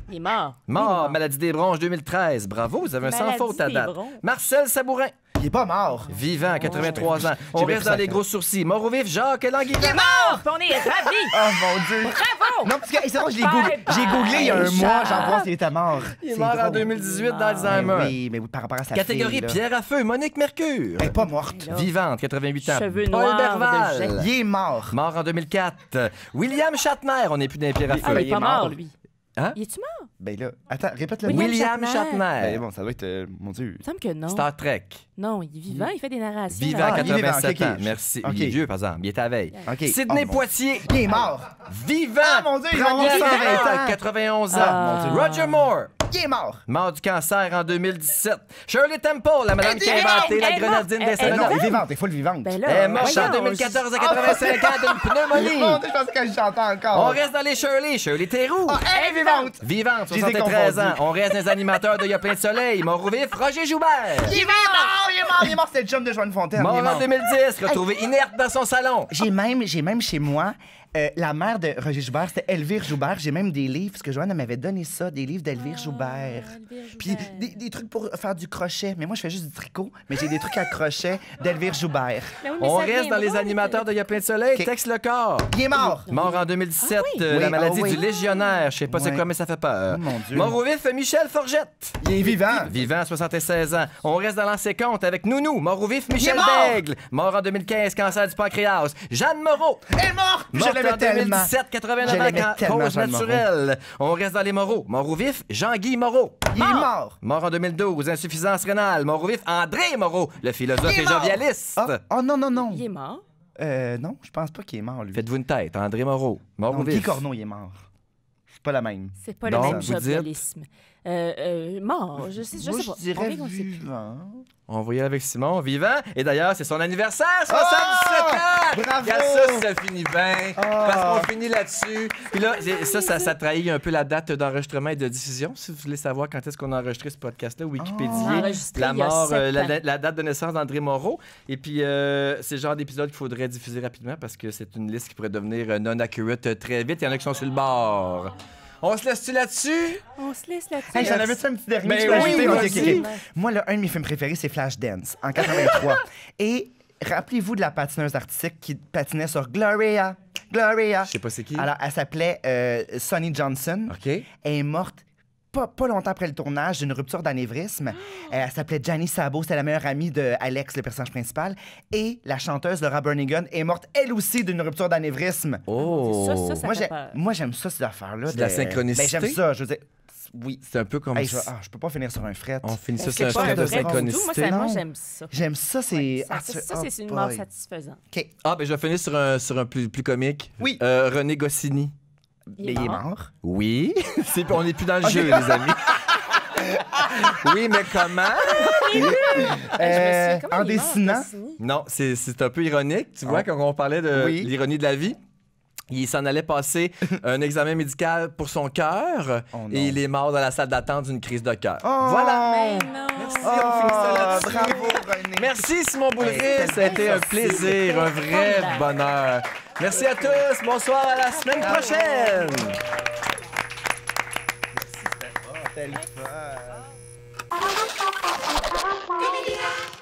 Il est mort.
mort.
Il est
Maladie des bronches 2013. Bravo, vous avez un sans
Maladie
faute à
des
date.
bronches.
Marcel Sabourin,
Il est pas mort.
vivant, 83 ans. On
J'ai bien
reste
pris
dans
ça
les
fait.
gros sourcils. Mort ou vif, Jacques Languille.
Il est mort! Puis on est ravis!
Oh mon Dieu.
Bravo!
Non, parce que c'est vrai, je l'ai
Bye
googlé.
bye,
J'ai googlé il y a un mois,
Jacques.
j'en vois s'il était mort.
Il est
C'est
mort en
drôle.
2018
Ben
d'Alzheimer.
Oui, mais oui, par rapport à sa
Catégorie
fille, là.
pierre à feu, Monique Mercure.
Elle est pas morte.
Là.
Vivante, 88 ans.
Cheveux
Paul
noirs de
Berval.
Jacques.
Il est mort.
Mort en 2004. William Shatner, on n'est plus dans les pierres à
Ah,
feu.
mais il est pas
il est mort.
mort, lui.
Hein?
Il est-tu mort?
Ben là, attends, répète le nom.
William
William
Shatner.
Shatner.
Ben bon, ça doit être... mon Dieu.
Il me semble que non.
Star Trek.
Non, il est vivant, il fait des narrations.
Vivant,
là.
il est vivant,
87
ok,
ans.
ok.
Merci.
Ok.
Il est vieux, par exemple. Il est à la veille.
OK.
Sidney
Oh, mon-
Poitier.
Il est mort.
Vivant.
Ah, mon Dieu, il a
Première
120
femme,
ans.
91 ans.
Ah.
Mon Dieu. Roger Moore.
Il est mort.
Mort du cancer en 2017. Shirley Temple, la madame qui a
Elle est
inventé
morte,
la
elle est
grenadine
morte,
des
elle est
Ben non,
salades.
elle est vivante, elle est full vivante.
Ben
Elle
là,
est morte en
voyons,
2014 à 85 ans d'une
Mon
pneumonie.
Dieu, je pense que je chante
On
encore.
reste dans les Shirley. Shirley Theroux.
Ah, elle est vivante.
Vivante,
Je les ai
73 ans.
confondus.
On reste dans les animateurs de Y'a plein de soleil. Mort ou vif, Roger Joubert.
Il est mort, il est mort. C'est le chum de Joanne Fontaine.
Mort
il est
en 2010, retrouvé inerte dans son salon.
J'ai même chez moi La mère de Roger Joubert, c'était Elvire Joubert. J'ai même des livres, parce que Joanne m'avait donné ça, des livres d'Elvire Joubert. Puis des trucs pour faire du crochet. Mais moi, je fais juste du tricot, mais j'ai des trucs à crochet d'Elvire Joubert.
Mais oui,
On
ça
reste dans les
viendra,
animateurs de Y a plein de soleil.
OK.
Texte le corps.
Il est mort!
Mort en 2017,
Ah oui?
la
Oui,
maladie
ah oui.
du légionnaire. Je sais pas c'est
Ouais.
quoi, mais ça fait peur.
Oh, mon Dieu.
Mort au vif, Michel Forgette.
Il est vivant!
Vivant à 76 ans. On reste dans l'ancien compte avec Nounou. Mort au vif, Michel
mort!
Bègle. Mort en 2015, cancer du pancréas. Jeanne Moreau.
Elle est morte! Je
Morte
l'aimais
en
tellement!
2017,
Je
89
l'aimais
ans,
tellement,
cause
Jeanne Moreau.
naturelle. On reste dans les Moreaux. Mort au vif, Jean-Guy Moreau.
Il est mort!
Mort en 2012, insuffisance rénale. Mort au vif, André Moreau, le philosophe
Il est
et
mort!
jovialiste.
Oh non, non, non.
Il est mort.
Non, je pense pas qu'il est mort, lui.
Faites-vous une tête, André Moreau. Mort
Non,
au
Guy
vif.
Corneau, il est mort. C'est pas la même.
C'est pas
Donc,
le même
vous dites-
jovialisme. Mort, je sais
Moi,
pas.
je
On
dirais
vient qu'on sait plus.
vivant.
On va y aller avec Simon, vivant. Et d'ailleurs, c'est son anniversaire, 77
Oh!
ans!
Bravo!
Regarde ça finit bien. Parce qu'on finit là-dessus. Puis là, ça trahit un peu la date d'enregistrement et de diffusion. Si vous voulez savoir quand est-ce qu'on a enregistré ce podcast-là, Wikipédia,
Enregistré
la
il y a
mort,
7 ans.
la date de naissance d'André Moreau. Et puis, c'est le genre d'épisode qu'il faudrait diffuser rapidement parce que c'est une liste qui pourrait devenir non-accurate très vite. Il y en a qui sont sur le bord. On se laisse-tu là-dessus?
On se laisse là-dessus.
Hey, j'en avais-tu un petit dernier?
Ben
je peux
oui,
ajouter? Ok,
vas-y.
ok, ok. Moi, là, un de mes films préférés, c'est Flashdance, en 83. Et rappelez-vous de la patineuse artistique qui patinait sur Gloria. Gloria.
Je sais pas c'est qui.
Alors, elle s'appelait Sonny Johnson.
OK.
Elle est morte pas longtemps après le tournage d'une rupture d'anévrisme. Elle s'appelait Janie Sabo, c'était la meilleure amie de Alex, le personnage principal. Et la chanteuse Laura Branigan est morte, elle aussi, d'une rupture d'anévrisme.
Oh!
Ça
Moi,
fait peur.
moi, j'aime ça, ces affaires-là.
C'est de la synchronicité?
Ben, j'aime ça, je veux dire, oui.
C'est un peu comme...
Hey, je peux pas finir sur un fret.
On finit ça
Ben,
sur un
c'est pas
frais de
vrai du tout. Moi,
synchronicité.
moi,
Non.
j'aime ça.
J'aime ça, c'est...
C'est une mort satisfaisante.
OK.
Ah, ben je vais finir sur un plus comique.
Oui.
René Goscinny.
Mais il est mort.
Oui. On n'est plus dans le jeu, les amis. Oui, mais comment?
En dessinant.
Non, c'est un peu ironique. Tu vois, quand on parlait de
Oui.
l'ironie de la vie, il s'en allait passer un examen médical pour son cœur
Oh non.
et il est mort dans la salle d'attente d'une crise de cœur.
Oh!
Voilà.
Mais non.
Merci, on finit ça là-dessus.
Bravo, René.
Merci, Simon Boulris.
Hey,
Ça a été un plaisir, un vrai
formidable.
bonheur. Merci à tous. Bonsoir, à la semaine prochaine.
Telle fois.
Comédia.